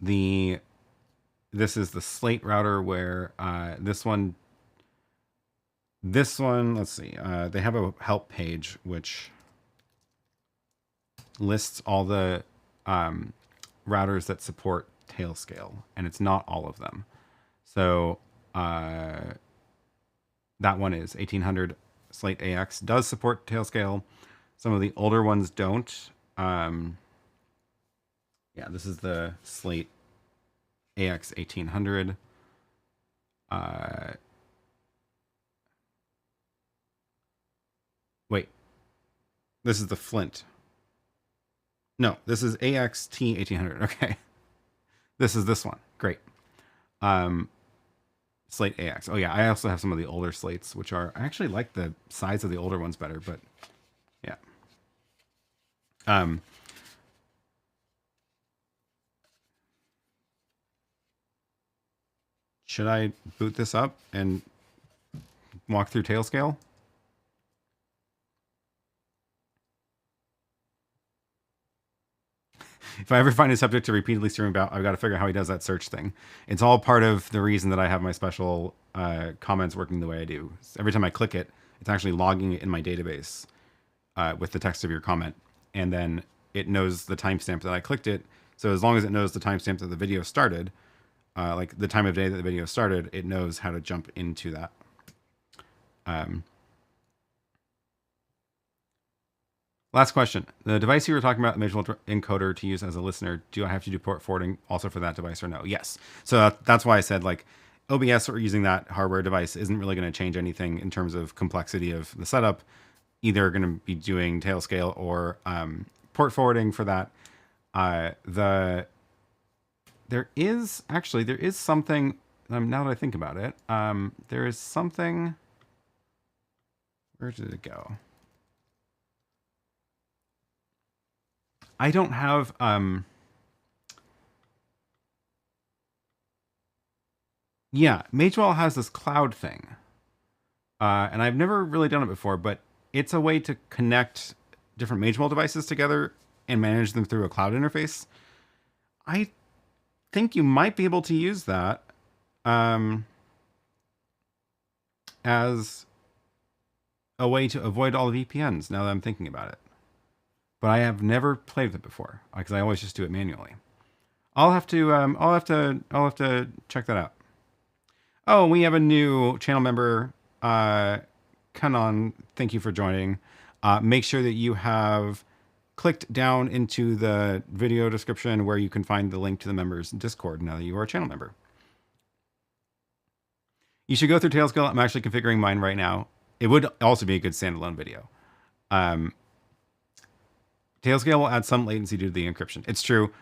This is the Slate router, where this one, let's see, they have a help page which lists all the routers that support Tailscale, and it's not all of them. So that one is 1800 Slate AX does support Tailscale. Some of the older ones don't. Yeah, this is the Slate AX 1800. Wait, this is the Flint. No, this is AXT 1800. Okay, this is this one. Great. Slate AX. Oh yeah, I also have some of the older Slates, which I actually like the size of the older ones better, but yeah. Should I boot this up and walk through Tailscale? If I ever find a subject to repeatedly stream about, I've got to figure out how he does that search thing. It's all part of the reason that I have my special comments working the way I do. Every time I click it, it's actually logging it in my database with the text of your comment. And then it knows the timestamp that I clicked it. So as long as it knows the timestamp that the video started, like the time of day that the video started, it knows how to jump into that. Last question. The device you were talking about, the Magewell encoder to use as a listener, do I have to do port forwarding also for that device or no? Yes. So that's why I said, like, OBS or using that hardware device isn't really going to change anything in terms of complexity of the setup. Either going to be doing Tailscale or port forwarding for that. There is something, now that I think about it, there is something, where did it go? I don't have, yeah, Magewell has this cloud thing. And I've never really done it before, but it's a way to connect different Magewell devices together and manage them through a cloud interface. I think you might be able to use that as a way to avoid all the VPNs, now that I'm thinking about it. but I have never played with it before because I always just do it manually. I'll have to check that out. Oh, we have a new channel member. Kanon, thank you for joining. Make sure that you have clicked down into the video description where you can find the link to the members Discord now that you are a channel member. You should go through Tailscale. I'm actually configuring mine right now. It would also be a good standalone video. Tailscale will add some latency due to the encryption. It's true.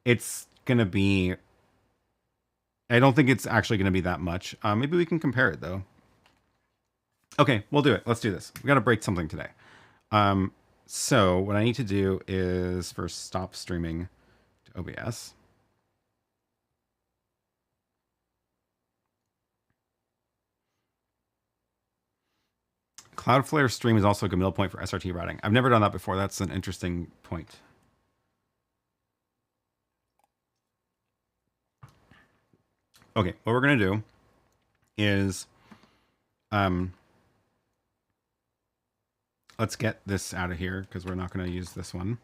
It's going to be... I don't think it's actually going to be that much. Maybe we can compare it, though. Okay, we'll do it. Let's do this. We got to break something today. So what I need to do is first stop streaming to OBS. Cloudflare stream is also a good middle point for SRT routing. I've never done that before. That's an interesting point. Okay, what we're going to do is let's get this out of here because we're not going to use this one.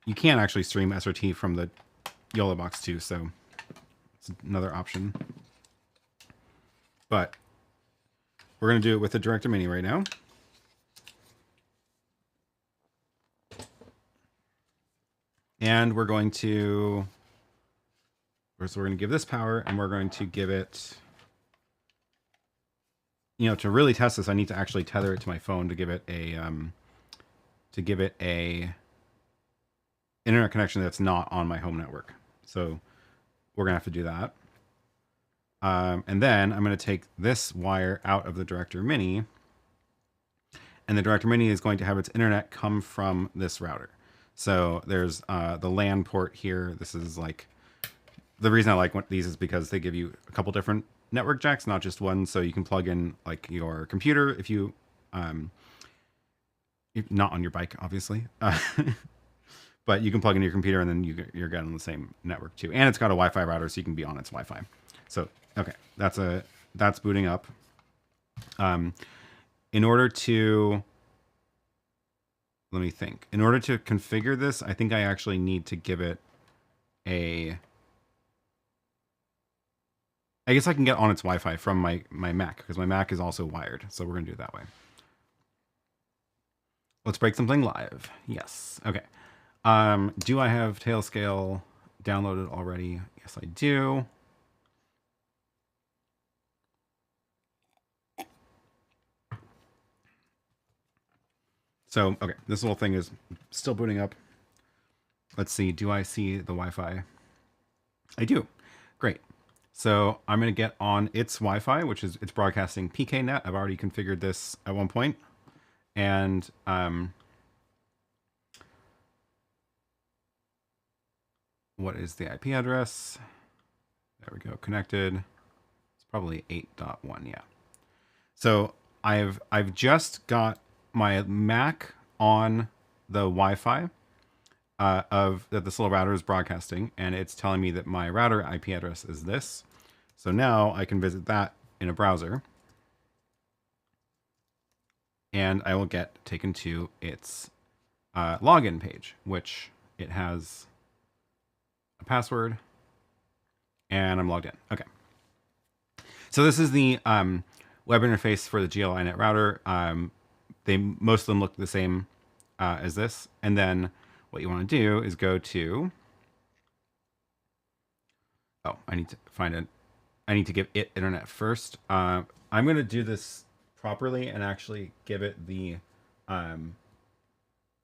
You can actually stream SRT from the YoloBox too, so it's another option. But we're going to do it with the Director Mini right now. And we're going to... So we're going to give this power, and we're going to give it... You know, to really test this, I need to actually tether it to my phone to give it a internet connection that's not on my home network. So we're gonna have to do that. And then I'm going to take this wire out of the Director Mini, and the Director Mini is going to have its internet come from this router. So there's the LAN port here. This is like, the reason I like these is because they give you a couple different network jacks, not just one. So you can plug in like your computer if you, not on your bike, obviously, but you can plug in your computer and then you're getting the same network too. And it's got a Wi-Fi router, so you can be on its Wi-Fi. So, okay, that's booting up. In order to, let me think. In order to configure this, I think I actually need to give it a... I guess I can get on its Wi-Fi from my Mac, because my Mac is also wired. So we're going to do it that way. Let's break something live. Yes. Okay. Do I have Tailscale downloaded already? Yes, I do. So, okay, this little thing is still booting up. Let's see. Do I see the Wi-Fi? I do. Great. So I'm going to get on its Wi-Fi, which is, it's broadcasting PKNet. I've already configured this at one point. And what is the IP address? There we go. Connected. It's probably 8.1. Yeah. So I've just got my Mac on the Wi-Fi of that this little router is broadcasting, and it's telling me that my router IP address is this. So now I can visit that in a browser, and I will get taken to its login page, which it has a password, and I'm logged in. Okay. So this is the web interface for the GLINet router. Most of them look the same as this. And then what you want to do is go to, I need to give it internet first. I'm going to do this properly and actually give it the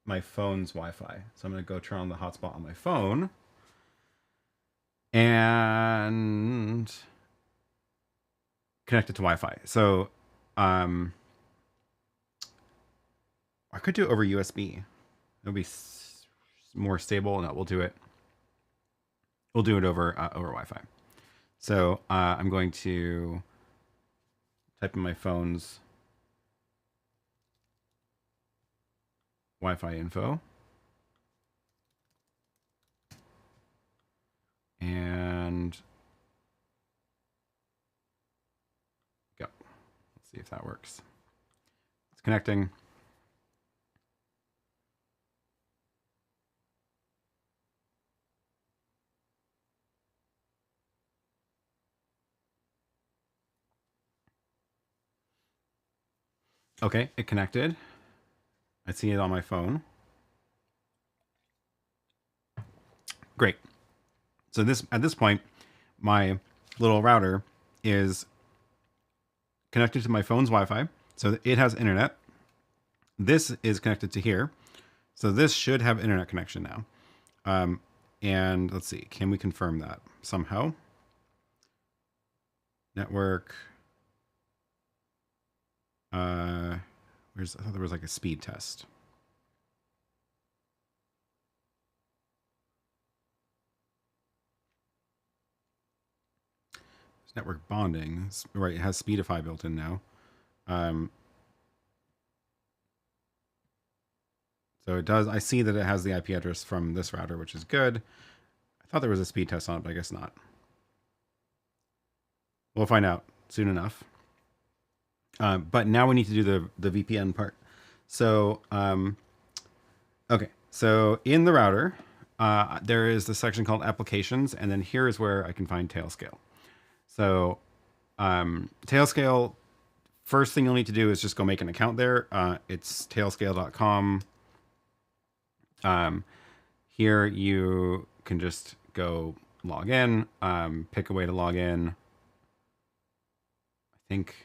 my phone's Wi-Fi. So I'm going to go turn on the hotspot on my phone and connect it to Wi-Fi. So I could do it over USB. It'll be more stable. No, we'll do it over Wi-Fi. So I'm going to type in my phone's Wi-Fi info. And go. Let's see if that works. It's connecting. Okay, it connected. I see it on my phone. Great. So at this point, my little router is connected to my phone's Wi-Fi, so it has internet. This is connected to here, so this should have internet connection now. And let's see, can we confirm that somehow? Network. I thought there was like a speed test. Network bonding, right? It has Speedify built in now. So it does. I see that it has the IP address from this router, which is good. I thought there was a speed test on it, but I guess not. We'll find out soon enough. But now we need to do the VPN part. So, okay. So in the router, there is the section called Applications, and then here is where I can find Tailscale. So, Tailscale, first thing you'll need to do is just go make an account there. It's tailscale.com. Here you can just go log in, pick a way to log in. I think,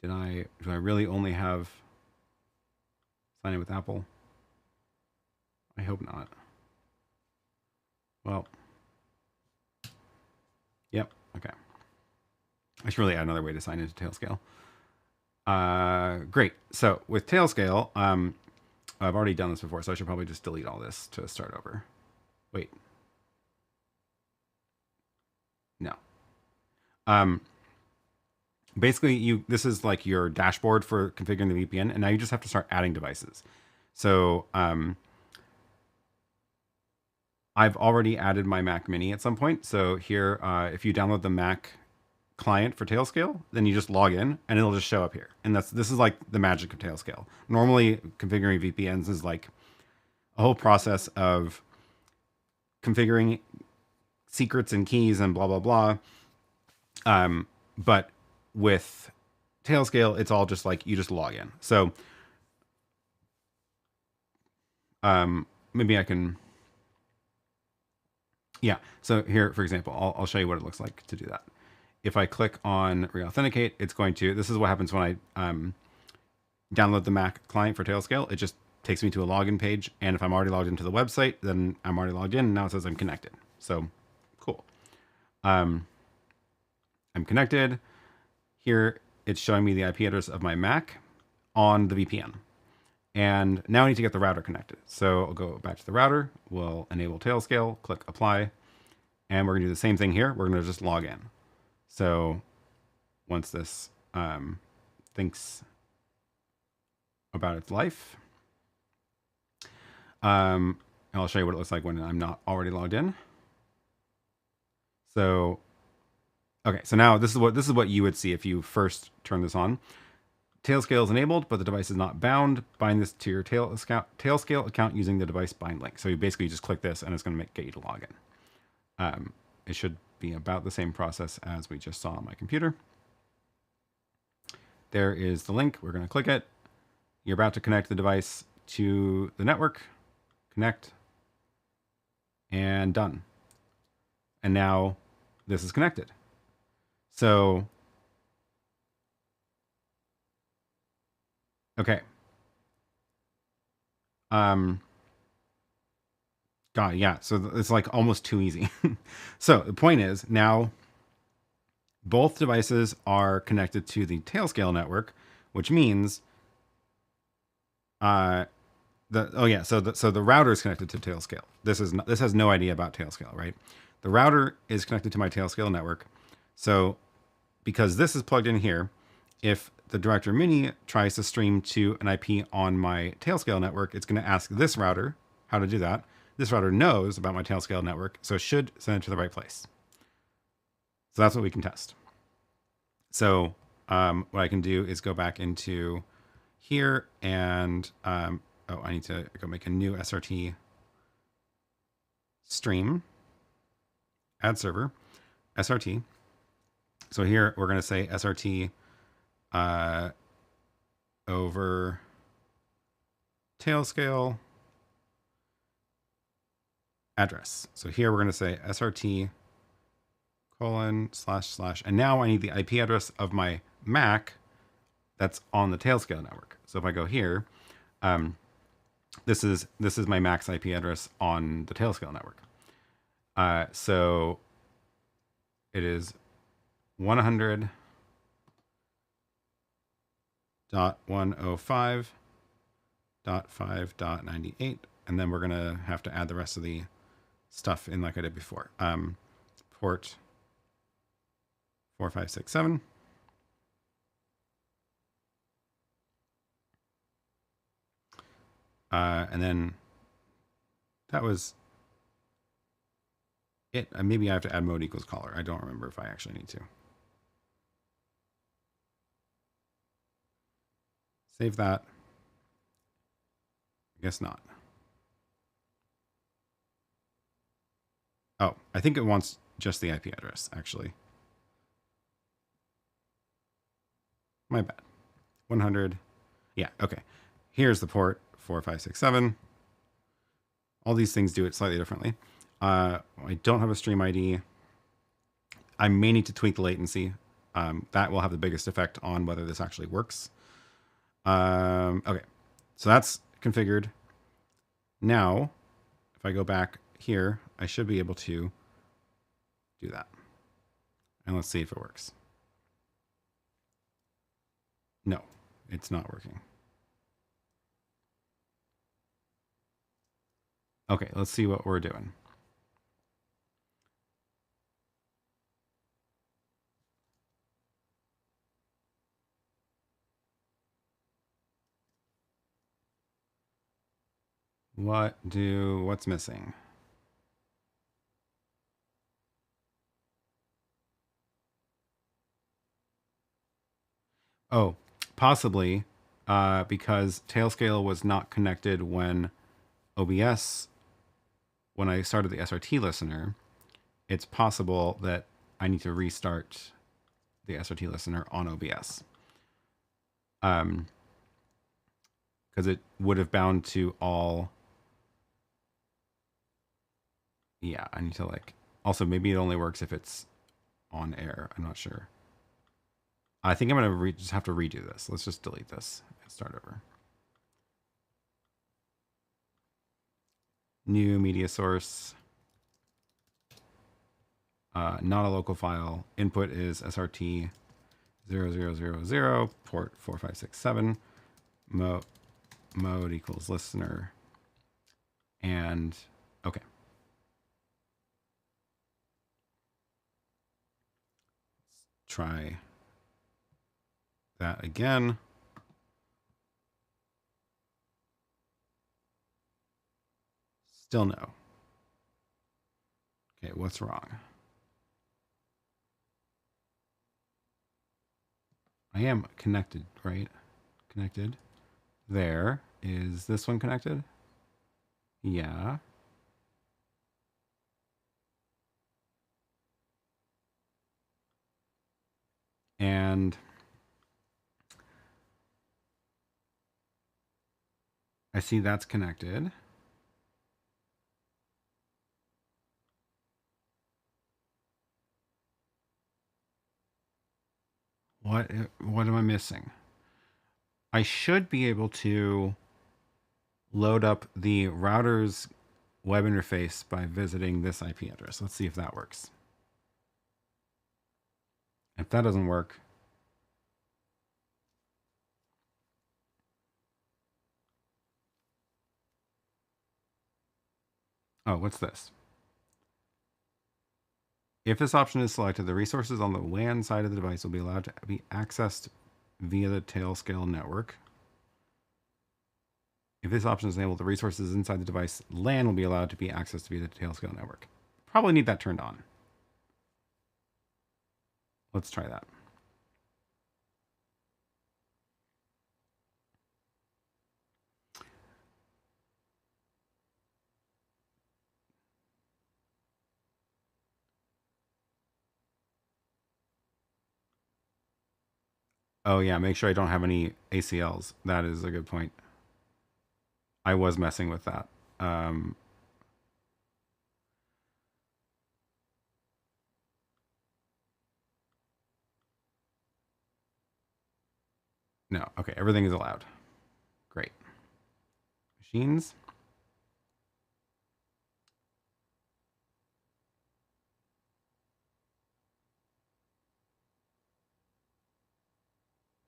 do I really only have sign in with Apple? I hope not. Well, yep, okay. I should really add another way to sign into Tailscale. Great. So with Tailscale, I've already done this before, so I should probably just delete all this to start over. Wait. No. Basically, this is like your dashboard for configuring the VPN, and now you just have to start adding devices. So I've already added my Mac Mini at some point. So here, if you download the Mac client for Tailscale, then you just log in and it'll just show up here. And this is like the magic of Tailscale. Normally configuring VPNs is like a whole process of configuring secrets and keys and blah, blah, blah. But with Tailscale, it's all just like you just log in. So maybe I can, yeah. So here, for example, I'll show you what it looks like to do that. If I click on reauthenticate, it's going to, this is what happens when I download the Mac client for Tailscale. It just takes me to a login page. And if I'm already logged into the website, then I'm already logged in. And now it says I'm connected. So cool. I'm connected. Here, it's showing me the IP address of my Mac on the VPN. And now I need to get the router connected. So I'll go back to the router. We'll enable Tailscale, click apply. And we're gonna do the same thing here. We're gonna just log in. So once this thinks about its life, I'll show you what it looks like when I'm not already logged in. So, okay, so now this is what you would see if you first turn this on. Tailscale is enabled, but the device is not bound. Bind this to your Tailscale account using the device bind link. So you basically just click this, and it's going to get you to log in. It should be about the same process as we just saw on my computer. There is the link. We're going to click it. You're about to connect the device to the network. Connect. And done. And now this is connected. So, okay. God, yeah. So it's like almost too easy. So the point is now both devices are connected to the Tailscale network, which means so the router is connected to Tailscale. This has no idea about Tailscale, right? The router is connected to my Tailscale network. So because this is plugged in here, if the Director Mini tries to stream to an IP on my Tailscale network, it's going to ask this router how to do that. This router knows about my Tailscale network, so it should send it to the right place. So that's what we can test. So what I can do is go back into here and, I need to go make a new SRT stream, add server, SRT. So here we're going to say SRT over tail scale address. So here we're going to say SRT colon / and now I need the IP address of my Mac that's on the Tailscale network. So if I go here, this is my Mac's IP address on the Tailscale network. So it is 100.105.5.98, and then we're gonna have to add the rest of the stuff in like I did before. Port 4567. And then that was it. Maybe I have to add mode equals caller. I don't remember if I actually need to. Save that. I guess not. Oh, I think it wants just the IP address, actually. My bad. 100. Yeah, okay. Here's the port 4567. All these things do it slightly differently. I don't have a stream ID. I may need to tweak the latency. That will have the biggest effect on whether this actually works. Okay, so that's configured. Now, if I go back here, I should be able to do that. And let's see if it works. No, it's not working. Okay, let's see what we're doing. What's missing? Oh, possibly because Tailscale was not connected when OBS, when I started the SRT listener. It's possible that I need to restart the SRT listener on OBS. Because it would have bound to all. Yeah, I need to like. Also, maybe it only works if it's on air. I'm not sure. I think I'm gonna just have to redo this. Let's just delete this and start over. New media source. Not a local file. Input is SRT 0000 port 4567. Mode equals listener. And okay. Let's try that again. Still no. Okay, what's wrong? I am connected, right? Connected. There. Is this one connected? Yeah. And I see that's connected. What am I missing? I should be able to load up the router's web interface by visiting this IP address. Let's see if that works. If that doesn't work, oh, what's this? If this option is selected, the resources on the WAN side of the device will be allowed to be accessed via the Tailscale network. If this option is enabled, the resources inside the device LAN will be allowed to be accessed via the Tailscale network. Probably need that turned on. Let's try that. Oh yeah, make sure I don't have any ACLs. That is a good point. I was messing with that. Um, no, okay, everything is allowed. Great. Machines.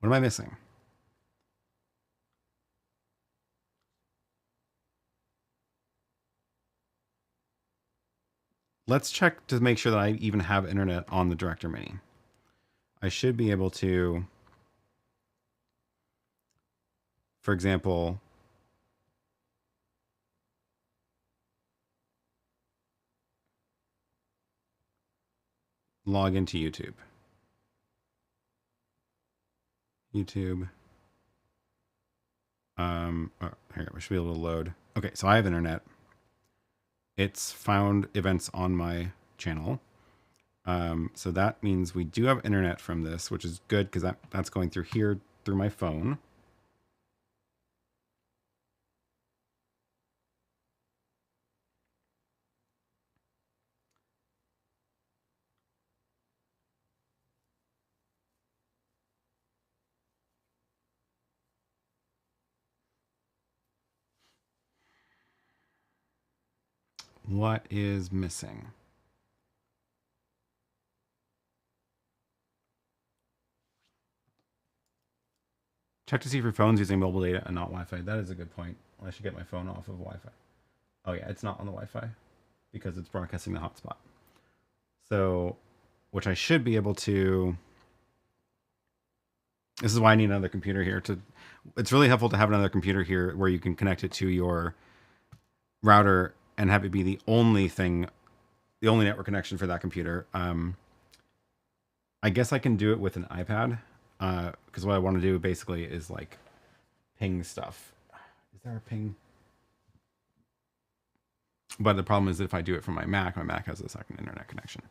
What am I missing? Let's check to make sure that I even have internet on the Director Mini. I should be able to, for example, log into YouTube. YouTube. Here, we should be able to load. Okay, so I have internet. It's found events on my channel. So that means we do have internet from this, which is good because that's going through here through my phone. What is missing? Check to see if your phone's using mobile data and not Wi-Fi. That is a good point. I should get my phone off of Wi-Fi. Oh yeah, it's not on the Wi-Fi because it's broadcasting the hotspot. So, which I should be able to. This is why I need another computer here. It's really helpful to have another computer here where you can connect it to your router and have it be the only network connection for that computer. I guess I can do it with an iPad because what I want to do basically is like ping stuff. Is there a ping? But the problem is that if I do it from my Mac has a second internet connection.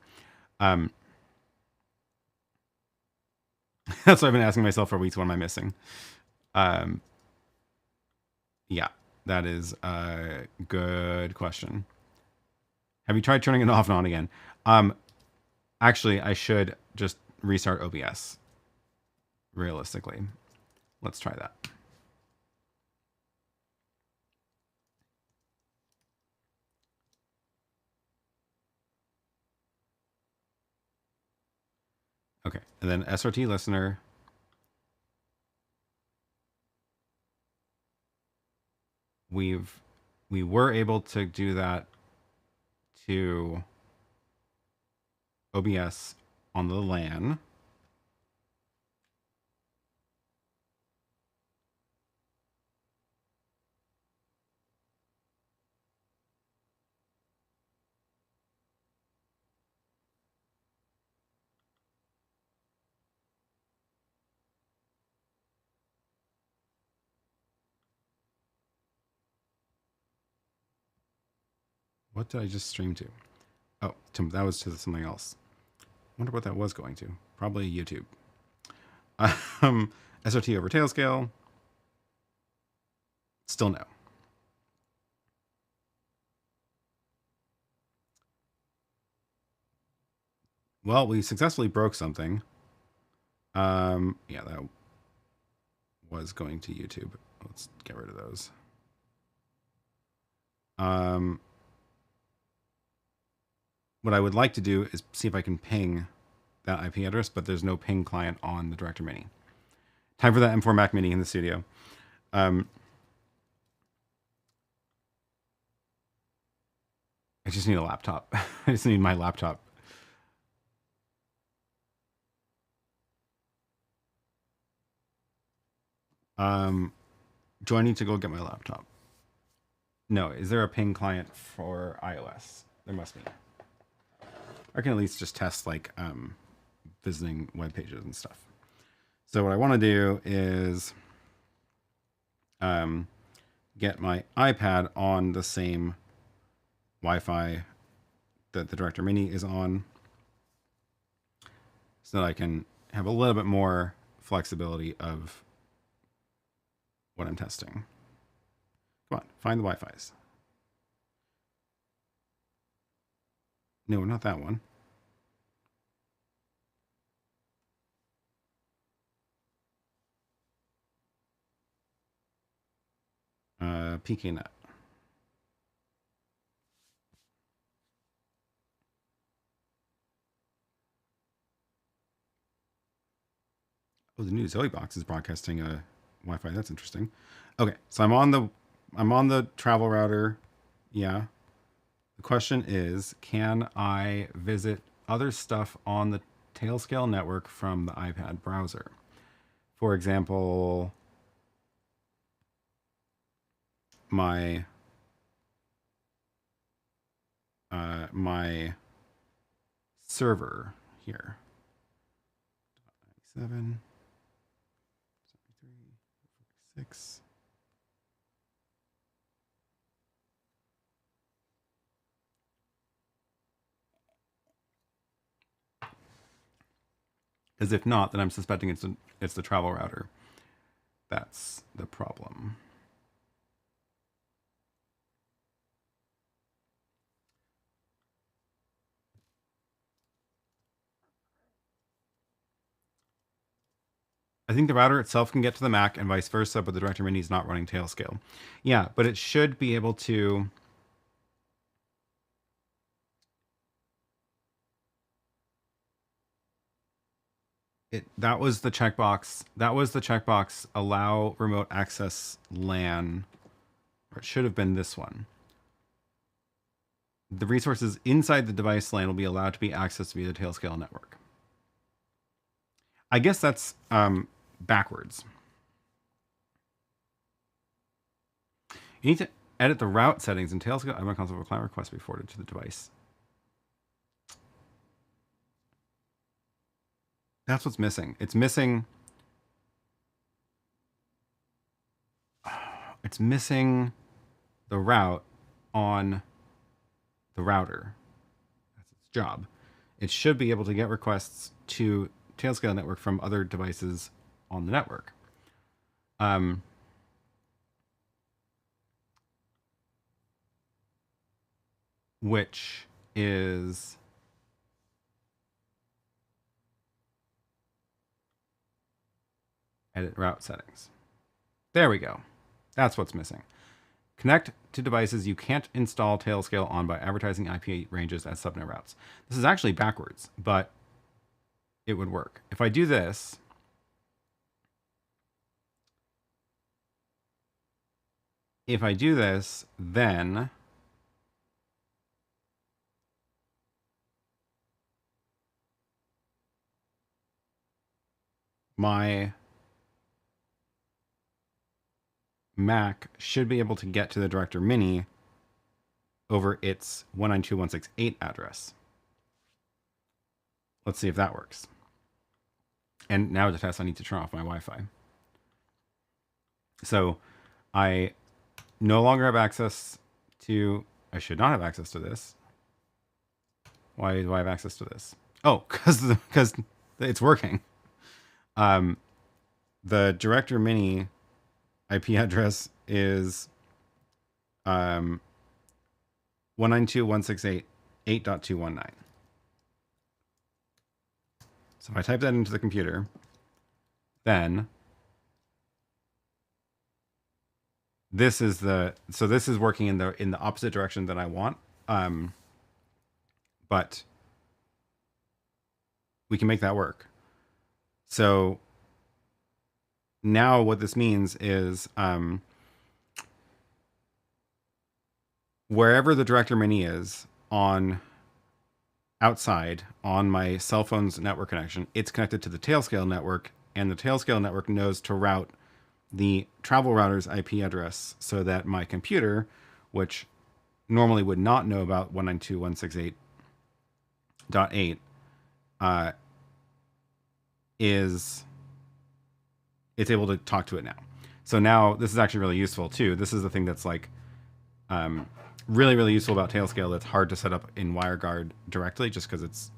That's what I've been asking myself for weeks. What am I missing? Yeah, that is a good question. Have you tried turning it off and on again? Actually, I should just restart OBS. Realistically, let's try that. Okay, and then SRT listener. We were able to do that to OBS on the LAN. What did I just stream to? Oh, that was to something else. I wonder what that was going to. Probably YouTube. SRT over Tailscale. Still no. Well, we successfully broke something. Yeah, that was going to YouTube. Let's get rid of those. What I would like to do is see if I can ping that IP address, but there's no ping client on the Director Mini. Time for that M4 Mac Mini in the studio. I just need a laptop. I just need my laptop. Do I need to go get my laptop? No. Is there a ping client for iOS? There must be. I can at least just test like visiting web pages and stuff. So what I want to do is get my iPad on the same Wi-Fi that the Director Mini is on, so that I can have a little bit more flexibility of what I'm testing. Come on, find the Wi-Fi's. No, not that one. PKNet. Oh, the new YoloBox is broadcasting a Wi-Fi. That's interesting. Okay, so I'm on the travel router. Yeah. The question is, can I visit other stuff on the Tailscale network from the iPad browser? For example, my server here. 97, 73, 46. Because if not, then I'm suspecting it's the travel router. That's the problem. I think the router itself can get to the Mac and vice versa, but the Director Mini is not running Tailscale. Yeah, but it should be able to. That was the checkbox. That was the checkbox. Allow remote access LAN. Or it should have been this one. The resources inside the device LAN will be allowed to be accessed via the Tailscale network. I guess that's backwards. You need to edit the route settings in Tailscale. I'm on console for client request be forwarded to the device. That's what's missing. It's missing. It's missing the route on the router. That's its job. It should be able to get requests to Tailscale network from other devices on the network. Which is edit route settings. There we go. That's what's missing. Connect to devices you can't install Tailscale on by advertising IP ranges as subnet routes. This is actually backwards, but it would work. If I do this, then my Mac should be able to get to the Director Mini over its 192.168 address. Let's see if that works. And now to test, I need to turn off my Wi-Fi. So I no longer have access to, I should not have access to this. Why do I have access to this? Oh, because it's working. The Director Mini IP address is 192.168.8.219. So if I type that into the computer, then this is this is working in the opposite direction that I want. But we can make that work. So now what this means is wherever the Director Mini is outside on my cell phone's network connection, it's connected to the Tailscale network, and the Tailscale network knows to route the travel router's IP address so that my computer, which normally would not know about 192.168.8, it's able to talk to it now. So now this is actually really useful too. This is the thing that's like really, really useful about Tailscale that's hard to set up in WireGuard directly just because it's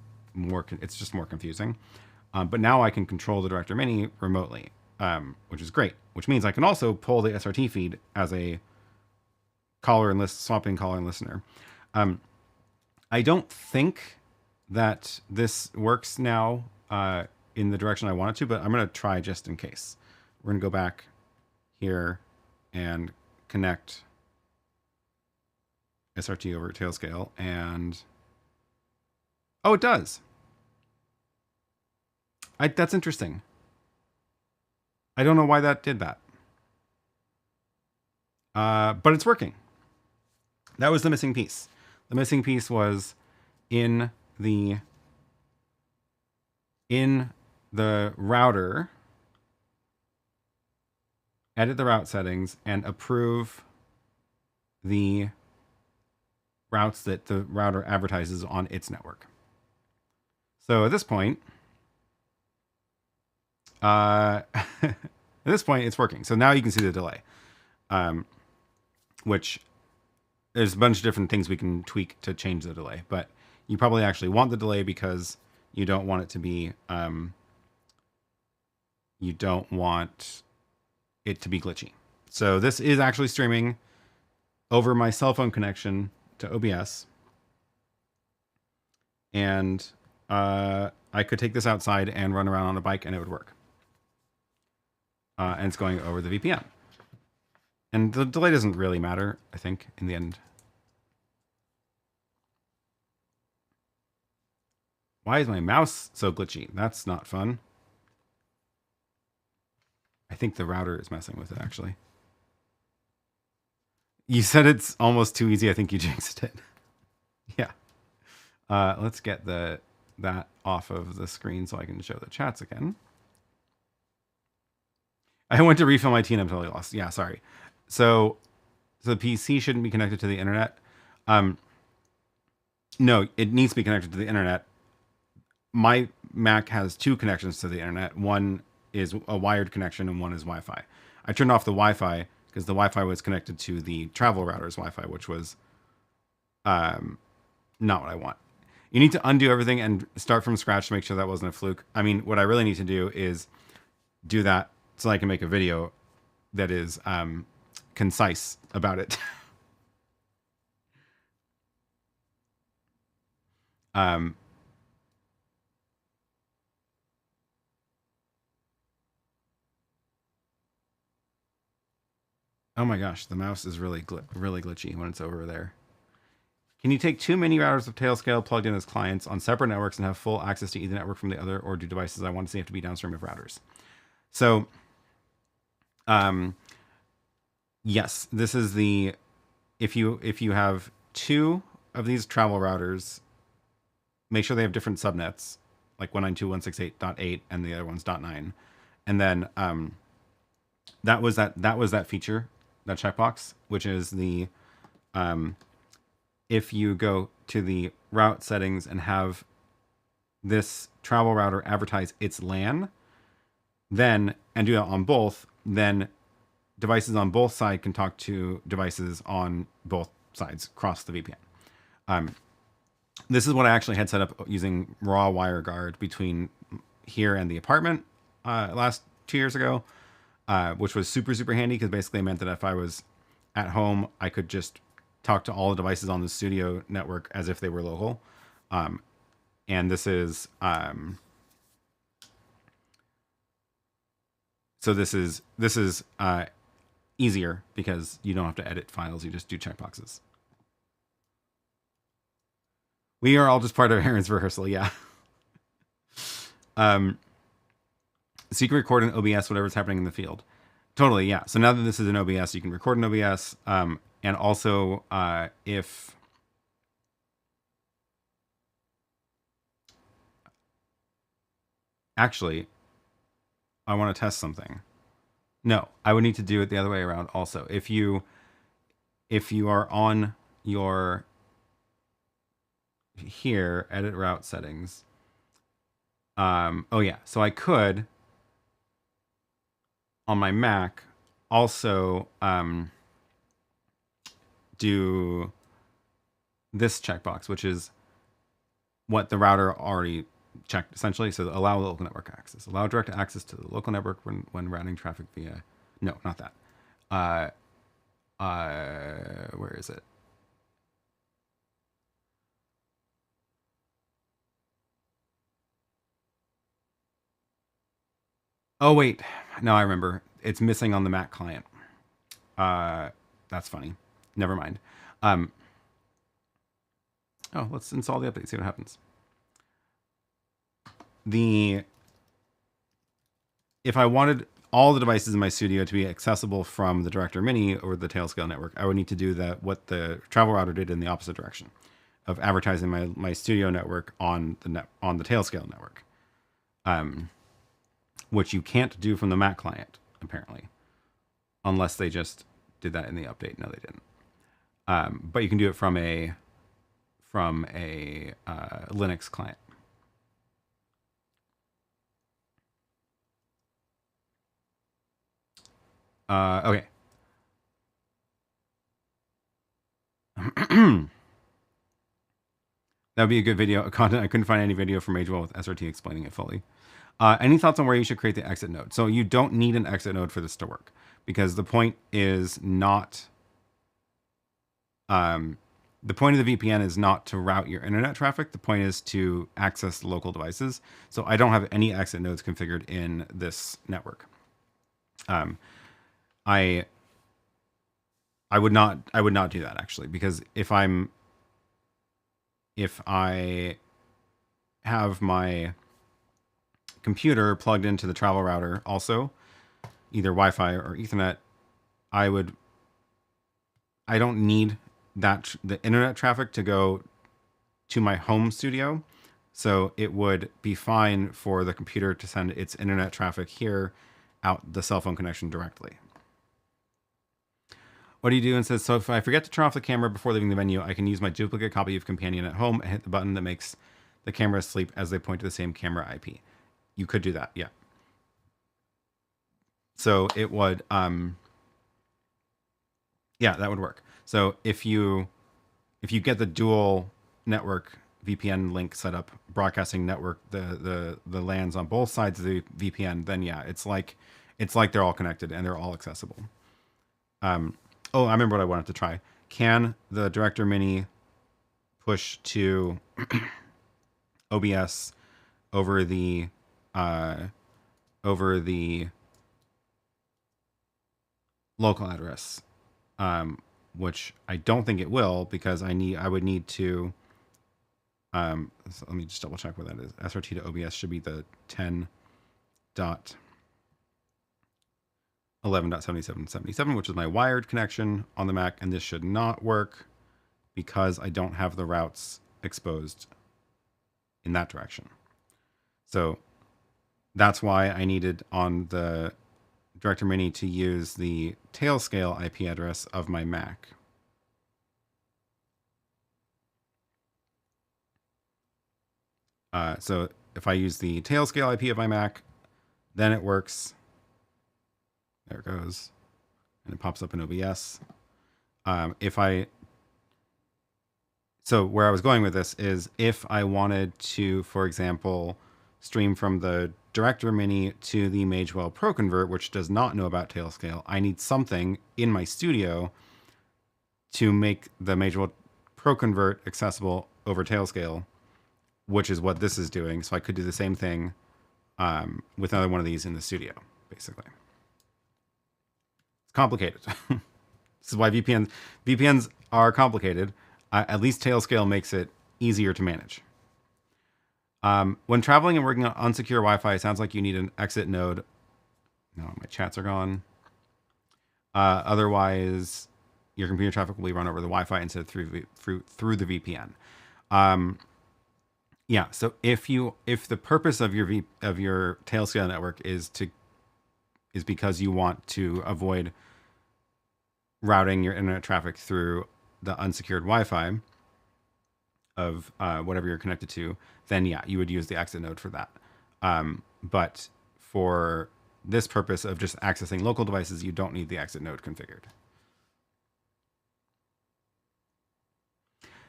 just more confusing. But now I can control the Director Mini remotely, which is great. Which means I can also pull the SRT feed as a caller and swapping caller and listener. I don't think that this works now in the direction I want it to, but I'm going to try just in case. We're going to go back here and connect SRT over Tailscale, and oh, it does. That's interesting. I don't know why that did that. But it's working. That was the missing piece. The missing piece was in the router, edit the route settings and approve the routes that the router advertises on its network. So at this point, it's working. So now you can see the delay, which there's a bunch of different things we can tweak to change the delay, but you probably actually want the delay because you don't want it to be, you don't want it to be glitchy. So this is actually streaming over my cell phone connection to OBS. And I could take this outside and run around on a bike and it would work. And it's going over the VPN. And the delay doesn't really matter, I think, in the end. Why is my mouse so glitchy? That's not fun. I think the router is messing with it, actually. You said it's almost too easy. I think you jinxed it. Yeah. Let's get that off of the screen so I can show the chats again. I went to refill my tea and I'm totally lost. Yeah, sorry. So the PC shouldn't be connected to the internet. No, it needs to be connected to the internet. My Mac has two connections to the internet. One is a wired connection and one is Wi-Fi. I turned off the Wi-Fi because the Wi-Fi was connected to the travel router's Wi-Fi, which was not what I want. You need to undo everything and start from scratch to make sure that wasn't a fluke. I mean, what I really need to do is do that so I can make a video that is concise about it. Oh my gosh, the mouse is really glitchy when it's over there. Can you take two mini routers of Tailscale plugged in as clients on separate networks and have full access to either network from the other, or do devices I want to see have to be downstream of routers? So, yes, this is the, if you have two of these travel routers, make sure they have different subnets, like 192.168.8 and the other one's .9. And then that was that feature, that checkbox, which is the if you go to the route settings and have this travel router advertise its LAN, then, and do that on both, then devices on both sides can talk to devices on both sides across the VPN. This is what I actually had set up using raw WireGuard between here and the apartment last 2 years ago, which was super handy because basically it meant that if I was at home, I could just talk to all the devices on the studio network as if they were local. And this is so this is easier because you don't have to edit files, you just do checkboxes. We are all just part of Aaron's rehearsal, yeah. So you can record in OBS whatever's happening in the field. Totally, yeah. So now that this is an OBS, you can record in OBS. And also, if actually, I want to test something. No, I would need to do it the other way around also. If you are on your here, edit route settings. Oh yeah, so I could on my Mac also do this checkbox, which is what the router already checked essentially. So allow local network access, allow direct access to the local network when routing traffic via, no, not that. Where is it? Oh wait, no, I remember. It's missing on the Mac client. That's funny. Never mind. Oh, let's install the update, see what happens. If I wanted all the devices in my studio to be accessible from the Director Mini or the Tailscale network, I would need to do what the travel router did in the opposite direction, of advertising my studio network on the Tailscale network, which you can't do from the Mac client apparently, unless they just did that in the update. No, they didn't. But you can do it from a Linux client. Okay. That would be a good video content. I couldn't find any video from Magewell with SRT explaining it fully. Any thoughts on where you should create the exit node? So you don't need an exit node for this to work, because the point is not, the point of the VPN is not to route your internet traffic. The point is to access local devices. So I don't have any exit nodes configured in this network. I would not do that actually, because if I have my computer plugged into the travel router also, either Wi-Fi or Ethernet, I don't need the internet traffic to go to my home studio. So it would be fine for the computer to send its internet traffic here out the cell phone connection directly. What do you do? And says, so if I forget to turn off the camera before leaving the venue, I can use my duplicate copy of Companion at home and hit the button that makes the camera sleep as they point to the same camera IP. You could do that, yeah. So it would, yeah, that would work. So if you get the dual network VPN link set up, broadcasting network, the LANs on both sides of the VPN, then yeah, it's like they're all connected and they're all accessible. Oh, I remember what I wanted to try. Can the Director Mini push to OBS over the local address? Which I don't think it will, because I would need to. So let me just double check what that is. SRT to OBS should be the 10.11.77.77, which is my wired connection on the Mac, and this should not work because I don't have the routes exposed in that direction. So that's why I needed on the Director Mini to use the Tailscale IP address of my Mac. So if I use the Tailscale IP of my Mac, then it works. There it goes. And it pops up in OBS. So where I was going with this is, if I wanted to, for example, stream from the Director Mini to the Magewell Pro Convert, which does not know about Tailscale, I need something in my studio to make the Magewell Pro Convert accessible over Tailscale, which is what this is doing. So I could do the same thing with another one of these in the studio, basically. It's complicated. This is why VPNs are complicated. At least Tailscale makes it easier to manage. When traveling and working on unsecure Wi-Fi, it sounds like you need an exit node. No, my chats are gone. Otherwise, your computer traffic will be run over the Wi-Fi instead of through the VPN. Yeah. So if the purpose of your Tailscale network is because you want to avoid routing your internet traffic through the unsecured Wi-Fi of whatever you're connected to, then yeah, you would use the exit node for that. But for this purpose of just accessing local devices, you don't need the exit node configured.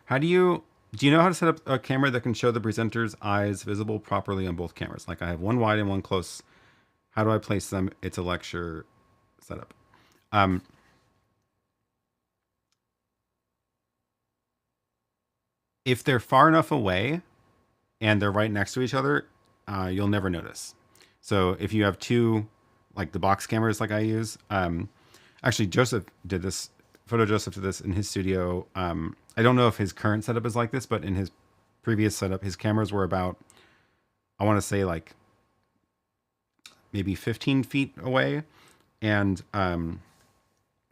How do you Do you know how to set up a camera that can show the presenter's eyes visible properly on both cameras? Like I have one wide and one close. How do I place them? It's a lecture setup. If they're far enough away and they're right next to each other, you'll never notice. So if you have two, like the box cameras like I use, actually Joseph did this, Photo Joseph did this in his studio. I don't know if his current setup is like this, but in his previous setup, his cameras were about, I want to say like maybe 15 feet away. And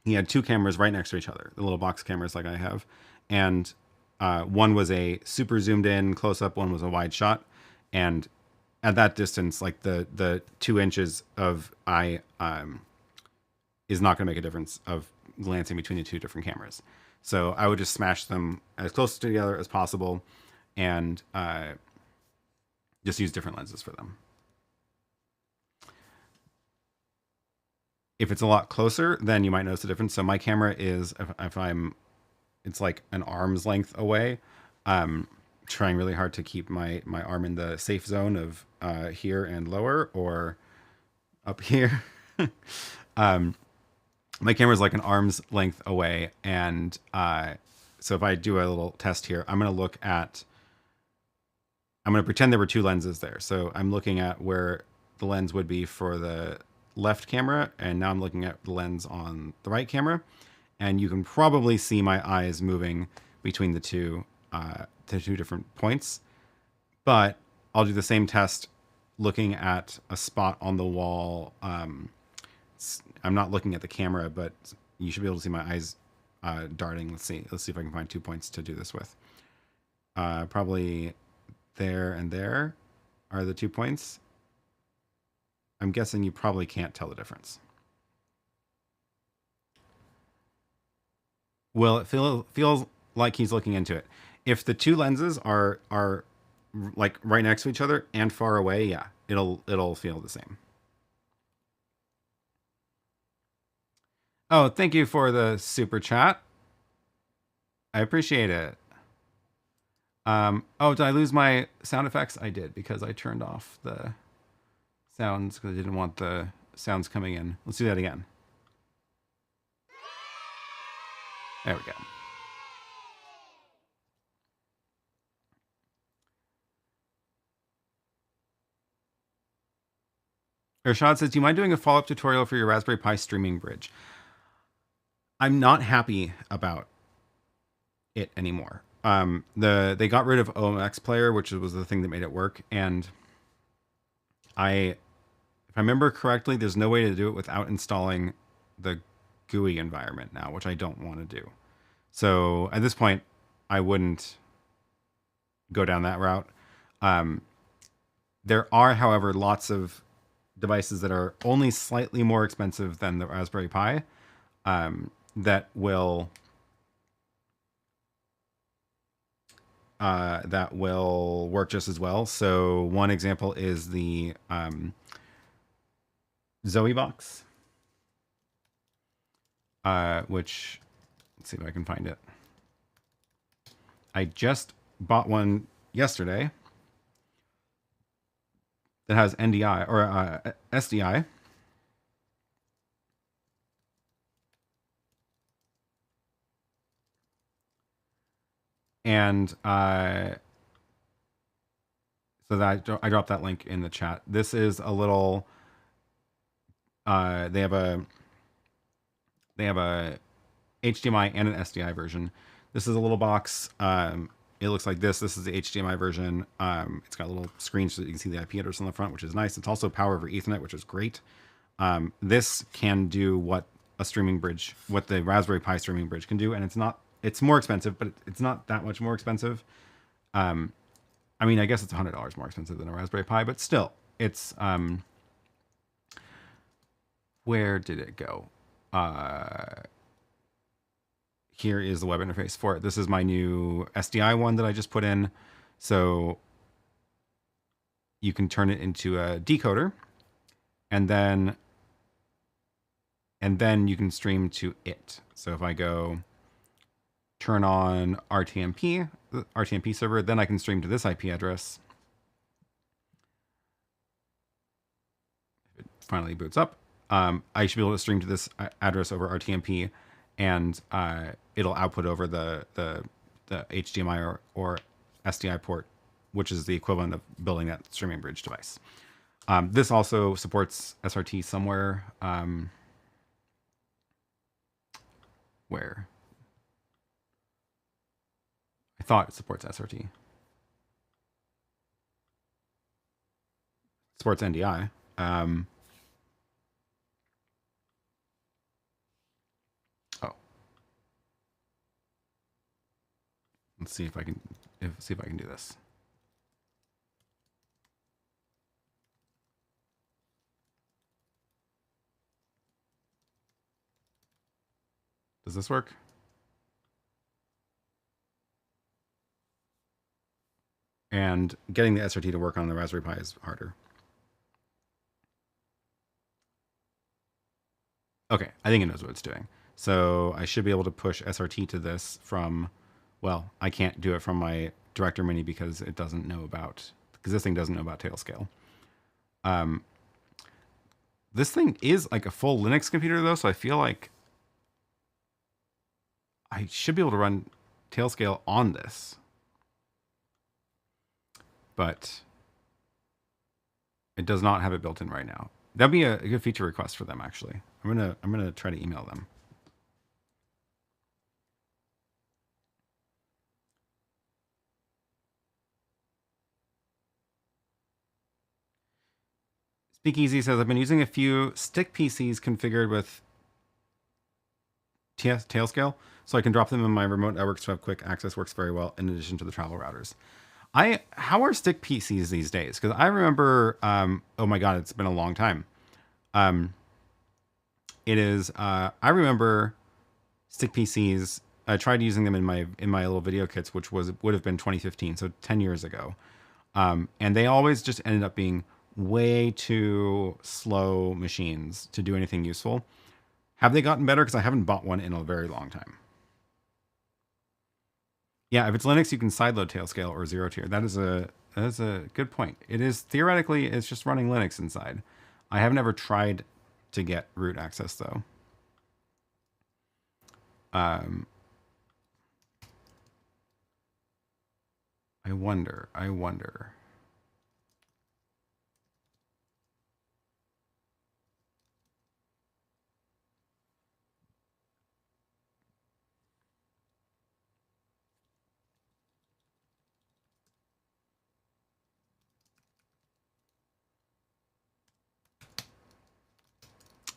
he had two cameras right next to each other, the little box cameras like I have. And one was a super zoomed in close up, one was a wide shot. And at that distance, like the 2 inches of eye is not going to make a difference of glancing between the two different cameras. So I would just smash them as close together as possible and just use different lenses for them. If it's a lot closer, then you might notice the difference. So my camera is, if it's like an arm's length away. Trying really hard to keep my arm in the safe zone of here and lower or up here. My camera is like an arm's length away. And so if I do a little test here, I'm going to pretend there were two lenses there. So I'm looking at where the lens would be for the left camera. And now I'm looking at the lens on the right camera. And you can probably see my eyes moving between the two different points. But I'll do the same test looking at a spot on the wall. I'm not looking at the camera, but you should be able to see my eyes darting. Let's see if I can find 2 points to do this with. Probably there and there are the 2 points. I'm guessing you probably can't tell the difference. Well, it feels like he's looking into it. If the two lenses are like right next to each other and far away, yeah, it'll feel the same. Oh, thank you for the super chat. I appreciate it. Oh, did I lose my sound effects? I did, because I turned off the sounds because I didn't want the sounds coming in. Let's do that again. There we go. Irshad says, do you mind doing a follow-up tutorial for your Raspberry Pi streaming bridge? I'm not happy about it anymore. They got rid of OMX Player, which was the thing that made it work, and if I remember correctly, there's no way to do it without installing the GUI environment now, which I don't want to do. So at this point, I wouldn't go down that route. There are, however, lots of devices that are only slightly more expensive than the Raspberry Pi that will work just as well. So one example is the YoloBox, which, let's see if I can find it. I just bought one yesterday that has NDI or SDI. And so that I dropped that link in the chat. This is a little. They have a HDMI and an SDI version. This is a little box. It looks like this. This is the HDMI version. It's got a little screen so that you can see the IP address on the front, which is nice. It's also power over Ethernet, which is great. This can do what the Raspberry Pi streaming bridge can do, and it's more expensive, but it's not that much more expensive. I mean, I guess it's $100 more expensive than a Raspberry Pi, but still, it's where did it go? Here is the web interface for it. This is my new SDI one that I just put in. So you can turn it into a decoder, and then you can stream to it. So if I go turn on RTMP, the RTMP server, then I can stream to this IP address. If it finally boots up, I should be able to stream to this address over RTMP, and it'll output over the HDMI or SDI port, which is the equivalent of building that streaming bridge device. This also supports SRT somewhere. Where? I thought it supports SRT. It supports NDI. Let's see if I can do this. Does this work? And getting the SRT to work on the Raspberry Pi is harder. Okay, I think it knows what it's doing. So I should be able to push SRT to this from, well, I can't do it from my Director Mini because it doesn't know about, because this thing doesn't know about tail scale. This thing is like a full Linux computer though, so I feel like I should be able to run tail scale on this. But it does not have it built in right now. That'd be a good feature request for them, actually. I'm gonna try to email them. Speakeasy says, I've been using a few stick PCs configured with tail scale, so I can drop them in my remote networks to have quick access. Works very well in addition to the travel routers. How are stick PCs these days? Because I remember, oh my god, it's been a long time. It is. I remember stick PCs. I tried using them in my little video kits, which would have been 2015, so 10 years ago. And they always just ended up being way too slow machines to do anything useful. Have they gotten better? Because I haven't bought one in a very long time. Yeah, if it's Linux, you can sideload tail scale or zero tier. That is a good point. It is theoretically, it's just running Linux inside. I have never tried to get root access though. I wonder.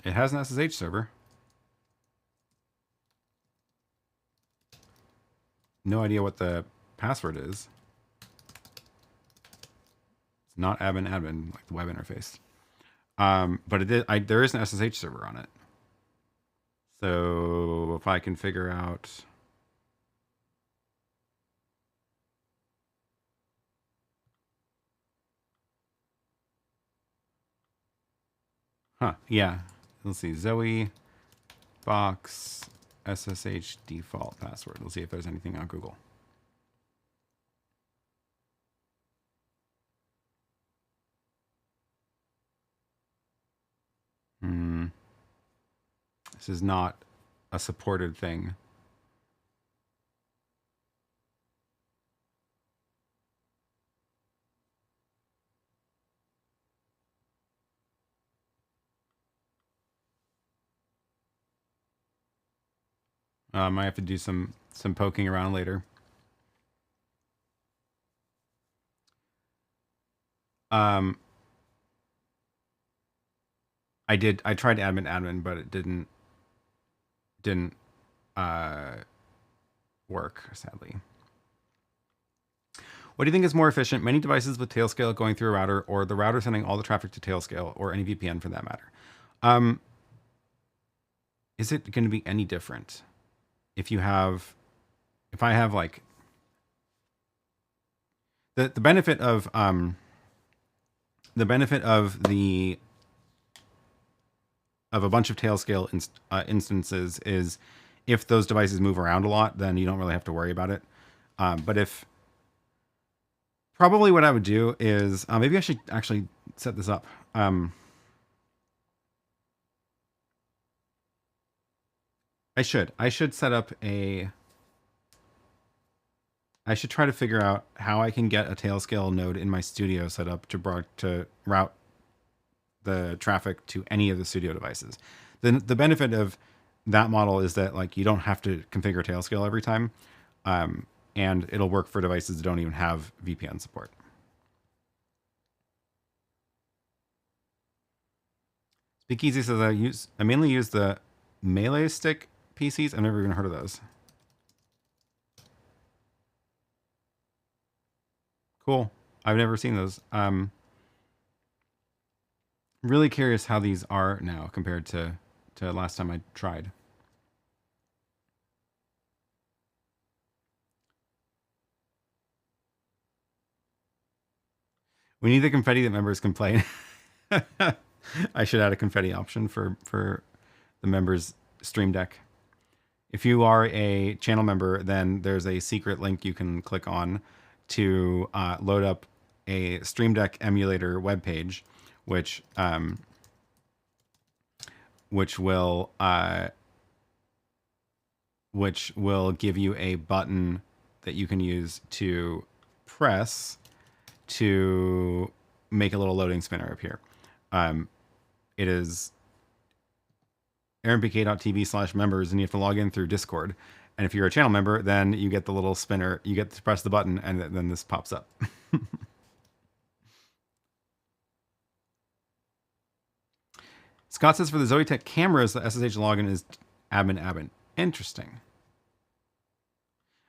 It has an SSH server. No idea what the password is. It's not admin like the web interface. But there is an SSH server on it. So if I can figure out. Huh, yeah. Let's see, Zoe box SSH default password. Let's see if there's anything on Google. This is not a supported thing. I might have to do some poking around later. I tried admin, but it didn't work, sadly. What do you think is more efficient? Many devices with tailscale going through a router, or the router sending all the traffic to tailscale, or any VPN for that matter? Is it going to be any different? If I have like the benefit of a bunch of tailscale instances is if those devices move around a lot, then you don't really have to worry about it. But if probably what I would do is maybe I should actually set this up. I should set up a. I should try to figure out how I can get a Tailscale node in my studio set up to route the traffic to any of the studio devices. The benefit of that model is that like you don't have to configure Tailscale every time, and it'll work for devices that don't even have VPN support. Speakeasy says I mainly use the Melee Stick PCs. I've never even heard of those. Cool. I've never seen those. Really curious how these are now compared to last time I tried. We need the confetti that members can play. I should add a confetti option for the members stream deck. If you are a channel member, then there's a secret link you can click on to load up a Stream Deck emulator webpage, which will give you a button that you can use to press to make a little loading spinner appear. It is aaronpk.tv/members, and you have to log in through Discord. And if you're a channel member, then you get the little spinner. You get to press the button, and then this pops up. Scott says for the Zoetech cameras, the SSH login is admin. Interesting.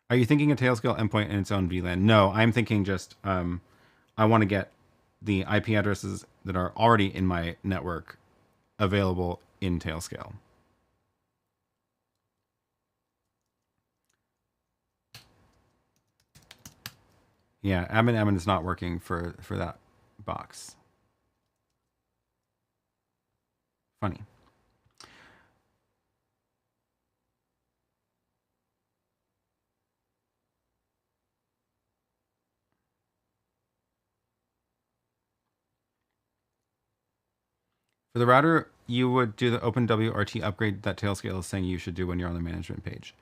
Are you thinking a Tailscale endpoint in its own VLAN? No, I'm thinking just I want to get the IP addresses that are already in my network available in Tailscale. Yeah, admin is not working for that box. Funny. For the router, you would do the OpenWRT upgrade that Tailscale is saying you should do when you're on the management page.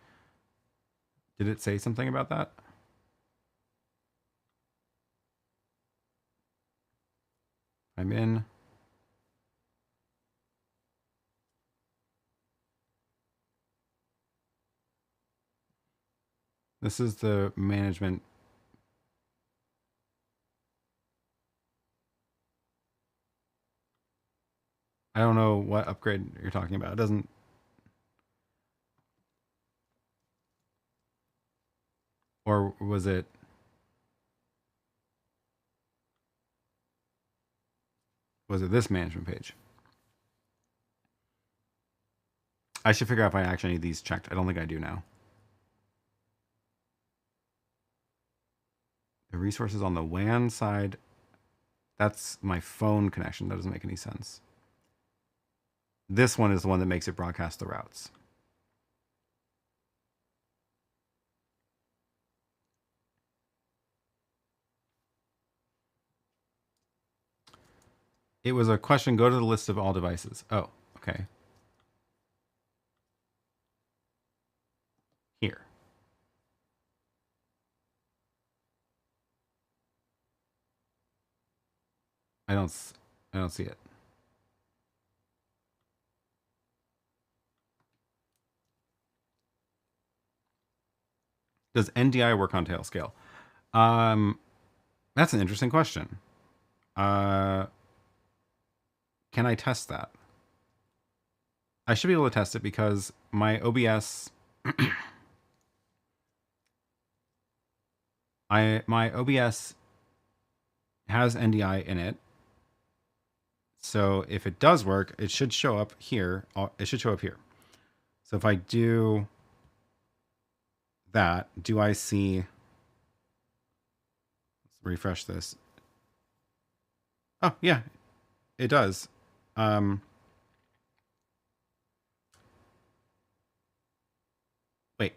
Did it say something about that? I'm in. This is the management. I don't know what upgrade you're talking about. It doesn't. Or was it? Was it this management page? I should figure out if I actually need these checked. I don't think I do now. The resources on the WAN side, that's my phone connection. That doesn't make any sense. This one is the one that makes it broadcast the routes. It was a question, go to the list of all devices. Oh, okay. Here. I don't see it. Does NDI work on Tailscale? That's an interesting question. Can I test that? I should be able to test it because my OBS my OBS has NDI in it. So if it does work, it should show up here. It should show up here. So if I do that, do I see? Let's refresh this. Oh yeah, it does. Wait.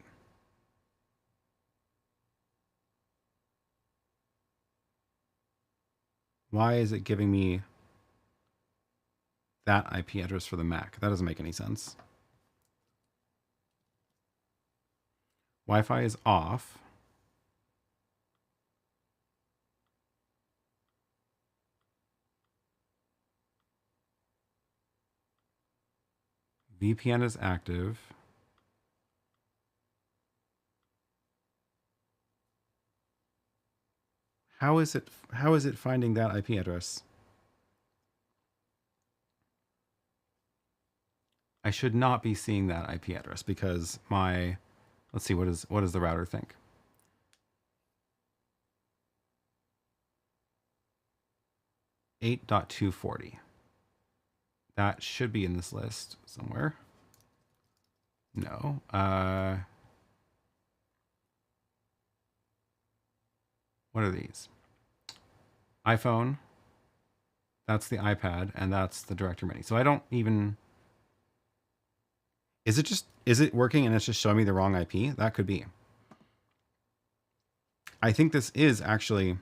Why is it giving me that IP address for the Mac? That doesn't make any sense. Wi-Fi is off. VPN is active. How is it finding that IP address? I should not be seeing that IP address because my, let's see, what does the router think? .8.240. That should be in this list somewhere. No. What are these? iPhone. That's the iPad, and that's the Director Mini. So I don't even... Is it working and it's just showing me the wrong IP? That could be. I think this is actually...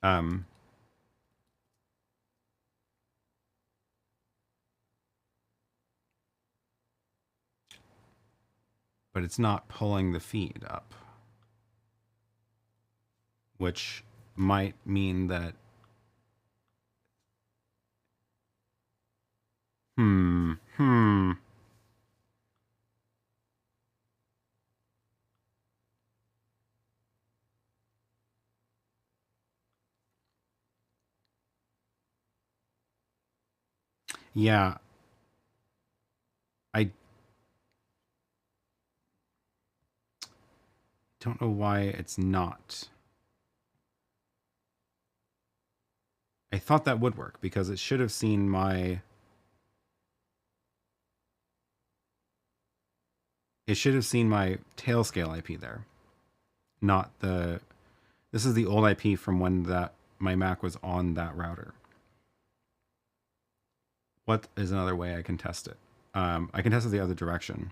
but it's not pulling the feed up. Which might mean that... Yeah. I don't know why it's not. I thought that would work because it should have seen my... It should have seen my tail scale IP there. Not the... This is the old IP from when my Mac was on that router. What is another way I can test it? I can test it the other direction.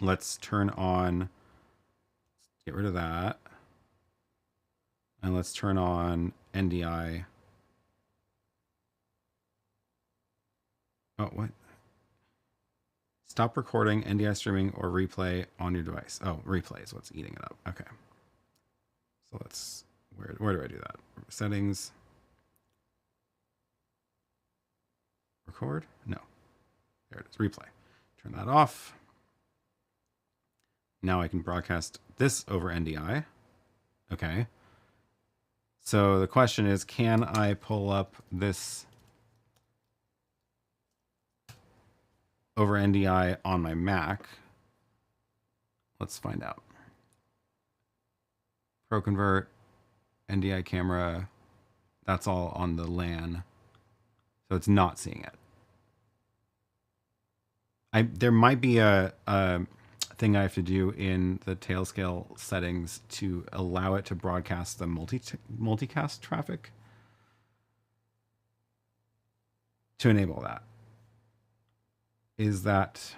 Let's turn on... Get rid of that. And let's turn on NDI. Oh, what? Stop recording, NDI streaming, or replay on your device. Oh, replay is what's eating it up. Okay. So let's... Where do I do that? Settings... Record? No. There it is. Replay. Turn that off. Now I can broadcast this over NDI. Okay. So the question is, can I pull up this over NDI on my Mac? Let's find out. Pro Convert, NDI camera. That's all on the LAN. So it's not seeing it. There might be a thing I have to do in the Tailscale settings to allow it to broadcast the multicast traffic to enable that. Is that...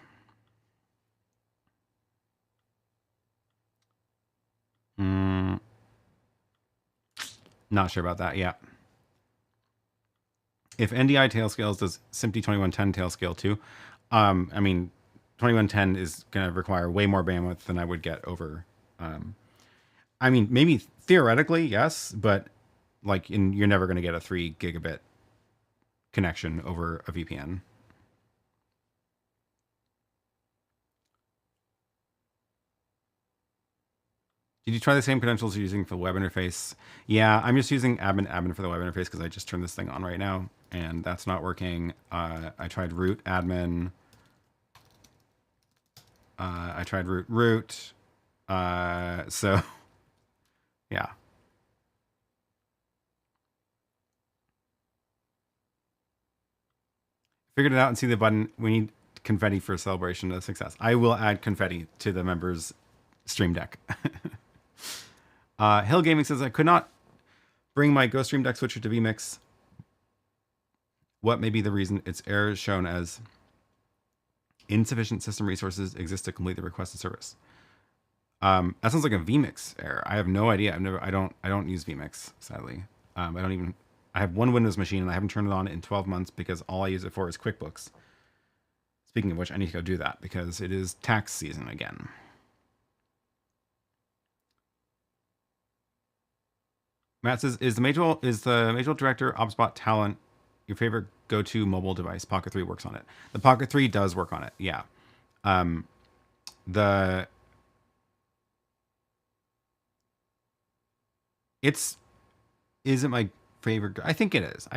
not sure about that. Yeah. If NDI Tailscales does SMPTE 2110 Tailscale too, I mean, 2110 is going to require way more bandwidth than I would get over. I mean, maybe theoretically, yes, but like you're never going to get a 3 gigabit connection over a VPN. Did you try the same credentials you're using for the web interface? Yeah, I'm just using admin for the web interface because I just turned this thing on right now, and that's not working. I tried root admin. I tried root. So, yeah. Figured it out and see the button. We need confetti for a celebration of success. I will add confetti to the members' stream deck. Hill Gaming says, I could not bring my Go Stream Deck switcher to vMix. What may be the reason its error is shown as insufficient system resources exist to complete the requested service? That sounds like a vMix error. I have no idea. I don't use vMix, sadly. I have one Windows machine and I haven't turned it on in 12 months because all I use it for is QuickBooks. Speaking of which, I need to go do that because it is tax season again. Matt says, is the Magewell Director OBSBot talent your favorite go-to mobile device? Pocket 3 works on it. The Pocket 3 does work on it, yeah. Isn't my favorite. I think it is.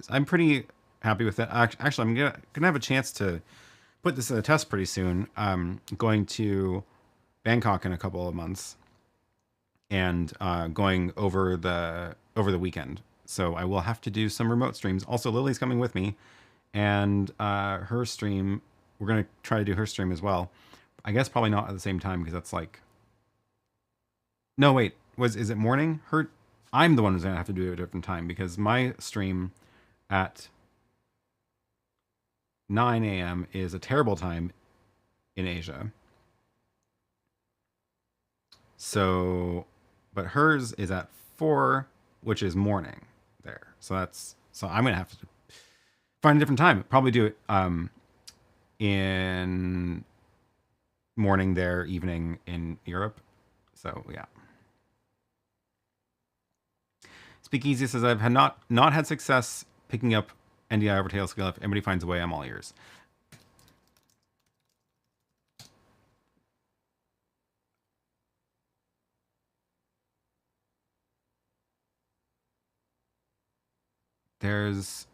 I'm pretty happy with it. Actually, I'm gonna have a chance to put this in a test pretty soon. I'm going to Bangkok in a couple of months, and going over the weekend. So I will have to do some remote streams. Also, Lily's coming with me, and her stream. We're gonna try to do her stream as well. I guess probably not at the same time because that's like. No, wait. Is it morning? I'm the one who's gonna have to do it at a different time because my stream at 9 a.m. is a terrible time in Asia. So, but hers is at 4, which is morning there. So I'm gonna have to find a different time. Probably do it in morning there, evening in Europe. So yeah. Speakeasy says, I've not had success picking up NDI over Tailscale. If anybody finds a way, I'm all ears. There's...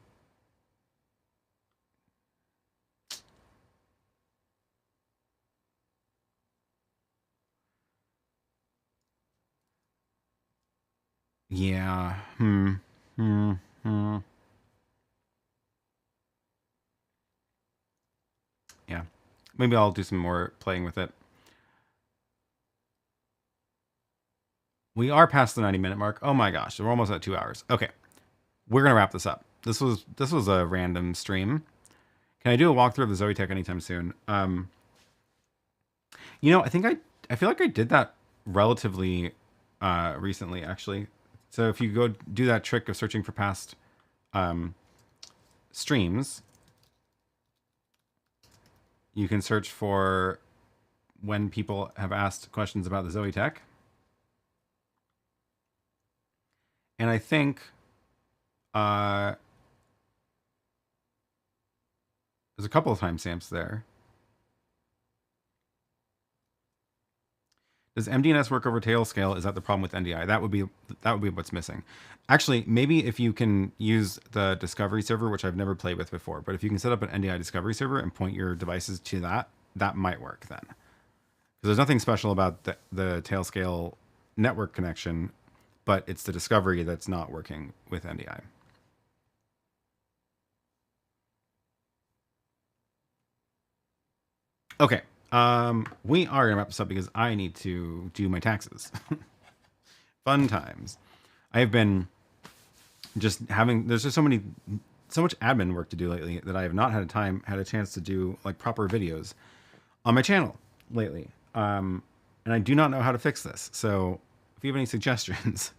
Yeah. Yeah. Maybe I'll do some more playing with it. We are past the 90-minute mark. Oh my gosh, we're almost at 2 hours. Okay. We're going to wrap this up. This was a random stream. Can I do a walkthrough of the Zoe Tech anytime soon? You know, I feel like I did that relatively recently, actually. So if you go do that trick of searching for past streams, you can search for when people have asked questions about the Zoe Tech. And I think there's a couple of timestamps there. Does MDNS work over Tailscale? Is that the problem with NDI? That would be what's missing. Actually, maybe if you can use the Discovery server, which I've never played with before, but if you can set up an NDI Discovery server and point your devices to that might work then. Because there's nothing special about the Tailscale network connection, but it's the Discovery that's not working with NDI. Okay. We are gonna wrap this up because I need to do my taxes. Fun times. I have been just there's just so much admin work to do lately that I have not had a chance to do like proper videos on my channel lately. And I do not know how to fix this. So if you have any suggestions,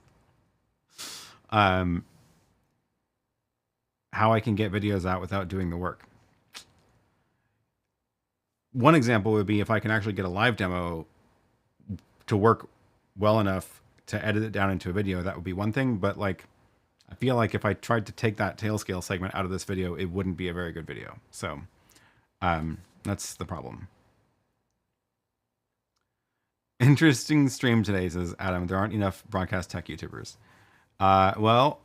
how I can get videos out without doing the work. One example would be if I can actually get a live demo to work well enough to edit it down into a video, that would be one thing. But like, I feel like if I tried to take that Tailscale segment out of this video, it wouldn't be a very good video. So that's the problem. Interesting stream today, says Adam. There aren't enough broadcast tech YouTubers. Well,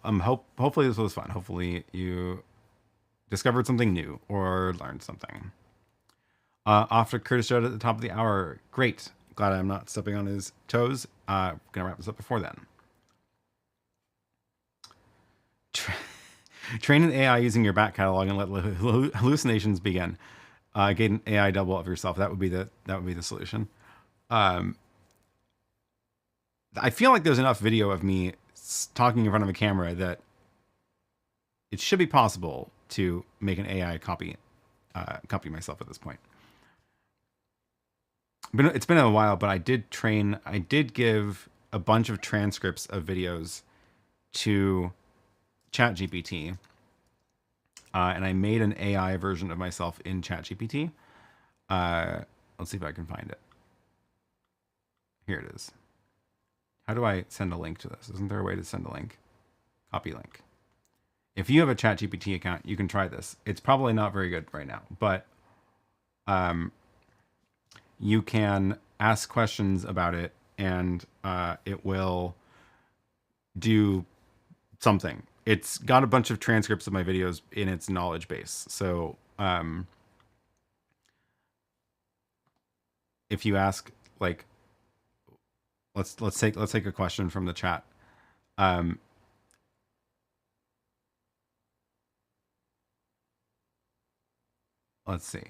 hopefully this was fun. Hopefully you discovered something new or learned something. Off to Curtis showed at the top of the hour. Great. Glad I'm not stepping on his toes. Gonna wrap this up before then. Train an AI using your back catalog and let hallucinations begin. Get an AI double of yourself. That would be the solution. I feel like there's enough video of me talking in front of a camera that it should be possible to make an AI copy myself at this point. It's been a while, but I did give a bunch of transcripts of videos to ChatGPT, and I made an AI version of myself in ChatGPT. Let's see if I can find it. Here it is. How do I send a link to this? Isn't there a way to send a link? Copy link. If you have a ChatGPT account, you can try this. It's probably not very good right now, but you can ask questions about it, and it will do something. It's got a bunch of transcripts of my videos in its knowledge base. So if you ask, like, let's take a question from the chat. Let's see.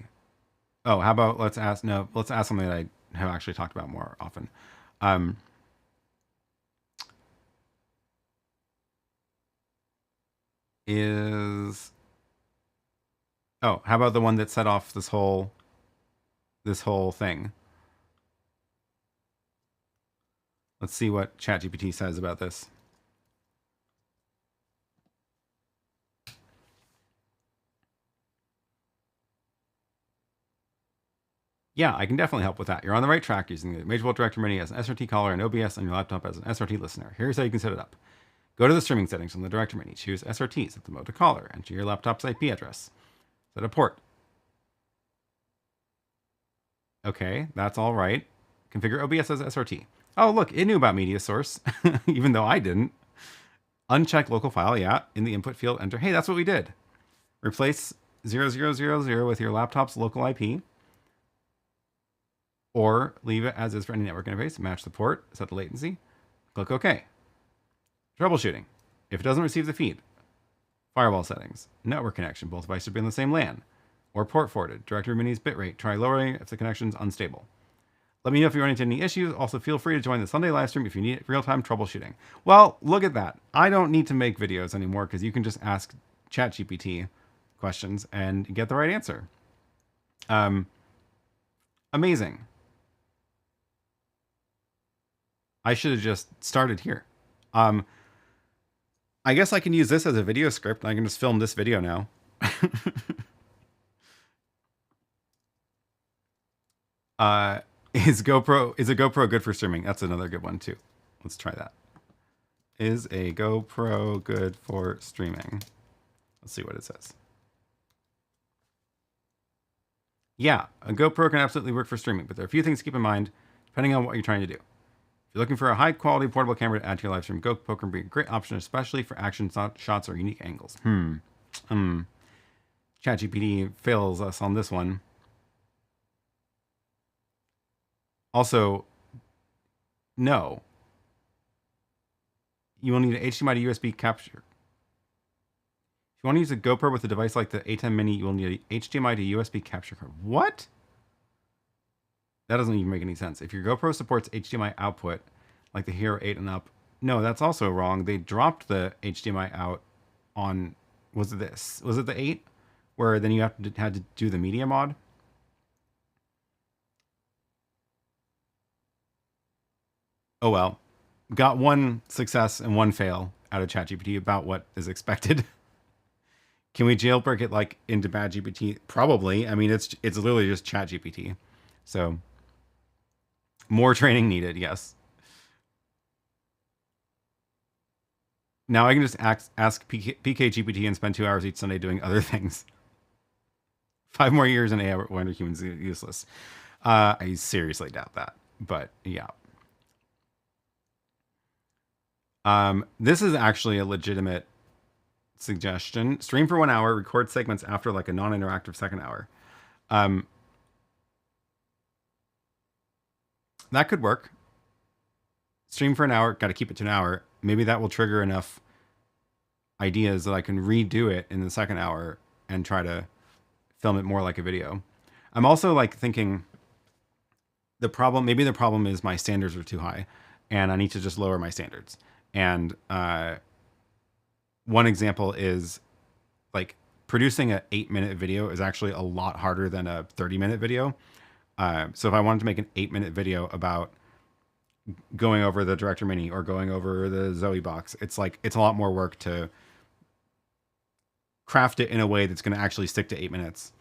Oh, how about let's ask something that I have actually talked about more often. How about the one that set off this whole thing? Let's see what ChatGPT says about this. Yeah, I can definitely help with that. You're on the right track using the Magewell Director Mini as an SRT caller and OBS on your laptop as an SRT listener. Here's how you can set it up. Go to the streaming settings on the Director Mini. Choose SRT, set the mode to caller. Enter your laptop's IP address. Set a port. Okay, that's all right. Configure OBS as SRT. Oh, look, it knew about media source, even though I didn't. Uncheck local file, yeah. In the input field, enter. Hey, that's what we did. Replace 0000 with your laptop's local IP. Or leave it as is for any network interface. Match the port, set the latency. Click OK. Troubleshooting. If it doesn't receive the feed, firewall settings, network connection, both devices should be on the same LAN, or port forwarded. Directory Mini's bitrate. Try lowering if the connection's unstable. Let me know if you run into any issues. Also, feel free to join the Sunday live stream if you need real-time troubleshooting. Well, look at that. I don't need to make videos anymore because you can just ask ChatGPT questions and get the right answer. Amazing. I should have just started here. I guess I can use this as a video script. I can just film this video now. Is a GoPro good for streaming? That's another good one too. Let's try that. Is a GoPro good for streaming? Let's see what it says. Yeah, a GoPro can absolutely work for streaming, but there are a few things to keep in mind depending on what you're trying to do. If you're looking for a high-quality portable camera to add to your live stream, GoPro can be a great option, especially for action shots or unique angles. ChatGPT fails us on this one. Also, no. You will need an HDMI to USB capture. If you want to use a GoPro with a device like the ATEM Mini, you will need an HDMI to USB capture card. What? That doesn't even make any sense. If your GoPro supports HDMI output, like the Hero 8 and up, no, that's also wrong. They dropped the HDMI out on, was it this? Was it the 8? Where then you had to do the media mod? Oh well. Got one success and one fail out of ChatGPT, about what is expected. Can we jailbreak it like into bad GPT? Probably. I mean, it's literally just ChatGPT. So more training needed, yes. Now I can just ask PKGPT and spend 2 hours each Sunday doing other things. 5 more years and AI will render humans useless. I seriously doubt that, but yeah. This is actually a legitimate suggestion. Stream for 1 hour, record segments after like a non-interactive second hour. That could work. Stream for an hour, got to keep it to an hour. Maybe that will trigger enough ideas that I can redo it in the second hour and try to film it more like a video. I'm also like thinking maybe the problem is my standards are too high and I need to just lower my standards. And one example is like producing an 8-minute video is actually a lot harder than a 30-minute video. So if I wanted to make an 8-minute video about going over the Director Mini or going over the Zoe box, it's a lot more work to craft it in a way that's going to actually stick to 8 minutes.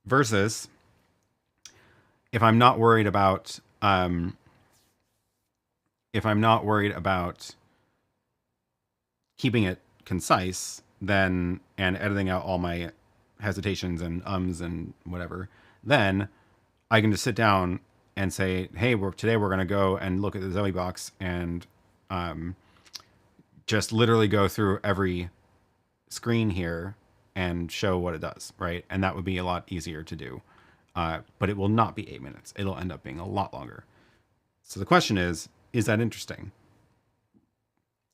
Versus if I'm not worried about keeping it concise, then and editing out all my hesitations and ums and whatever, then I can just sit down and say, hey, today we're going to go and look at the Zoe box and just literally go through every screen here and show what it does, right? And that would be a lot easier to do. But it will not be 8 minutes. It'll end up being a lot longer. So the question is that interesting?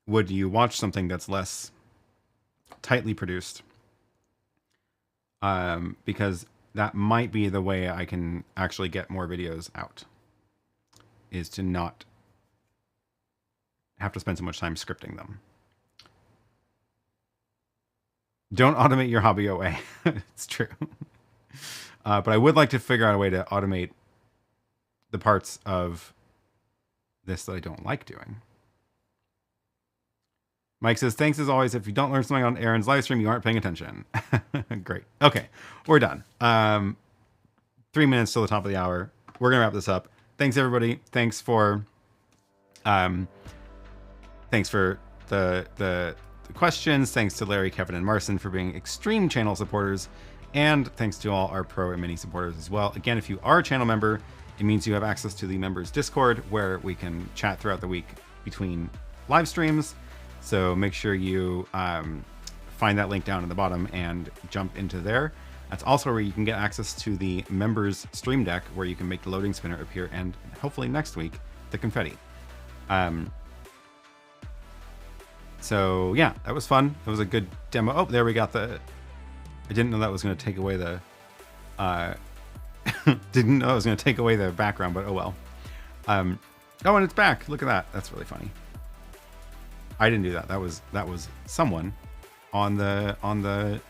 Would you watch something that's less tightly produced? Because that might be the way I can actually get more videos out, is to not have to spend so much time scripting them. Don't automate your hobby away. It's true. But I would like to figure out a way to automate the parts of this that I don't like doing. Mike says, thanks as always. If you don't learn something on Aaron's live stream, you aren't paying attention. Great. Okay, we're done. 3 minutes till the top of the hour. We're going to wrap this up. Thanks, everybody. Thanks for the questions. Thanks to Larry, Kevin, and Marcin for being extreme channel supporters. And thanks to all our pro and mini supporters as well. Again, if you are a channel member, it means you have access to the members Discord, where we can chat throughout the week between live streams. So make sure you find that link down at the bottom and jump into there. That's also where you can get access to the members stream deck, where you can make the loading spinner appear, and hopefully next week the confetti. So yeah, that was fun. It was a good demo. Oh, there we got the. I didn't know that was going to take away the. Didn't know I was going to take away the background, but oh well. Oh, and it's back. Look at that. That's really funny. I didn't do that. That was someone on the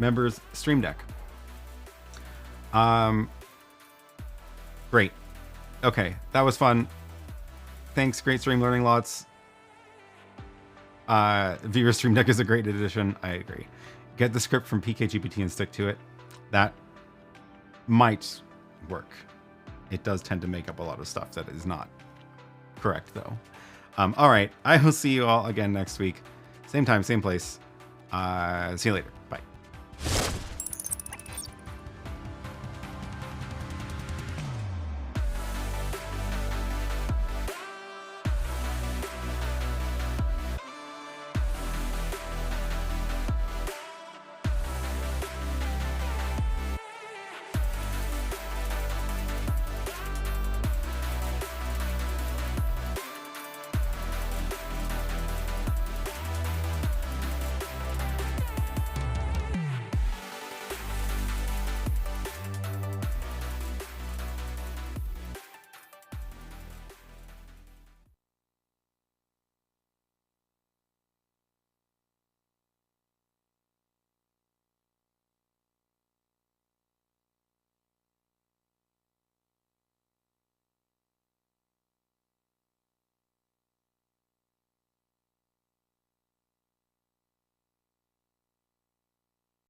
members stream deck. Great. Okay, that was fun. Thanks. Great stream, learning lots. Viewer stream deck is a great addition. I agree. Get the script from PKGPT and stick to it. That might work. It does tend to make up a lot of stuff that is not correct, though. All right. I will see you all again next week. Same time, same place. See you later. Bye.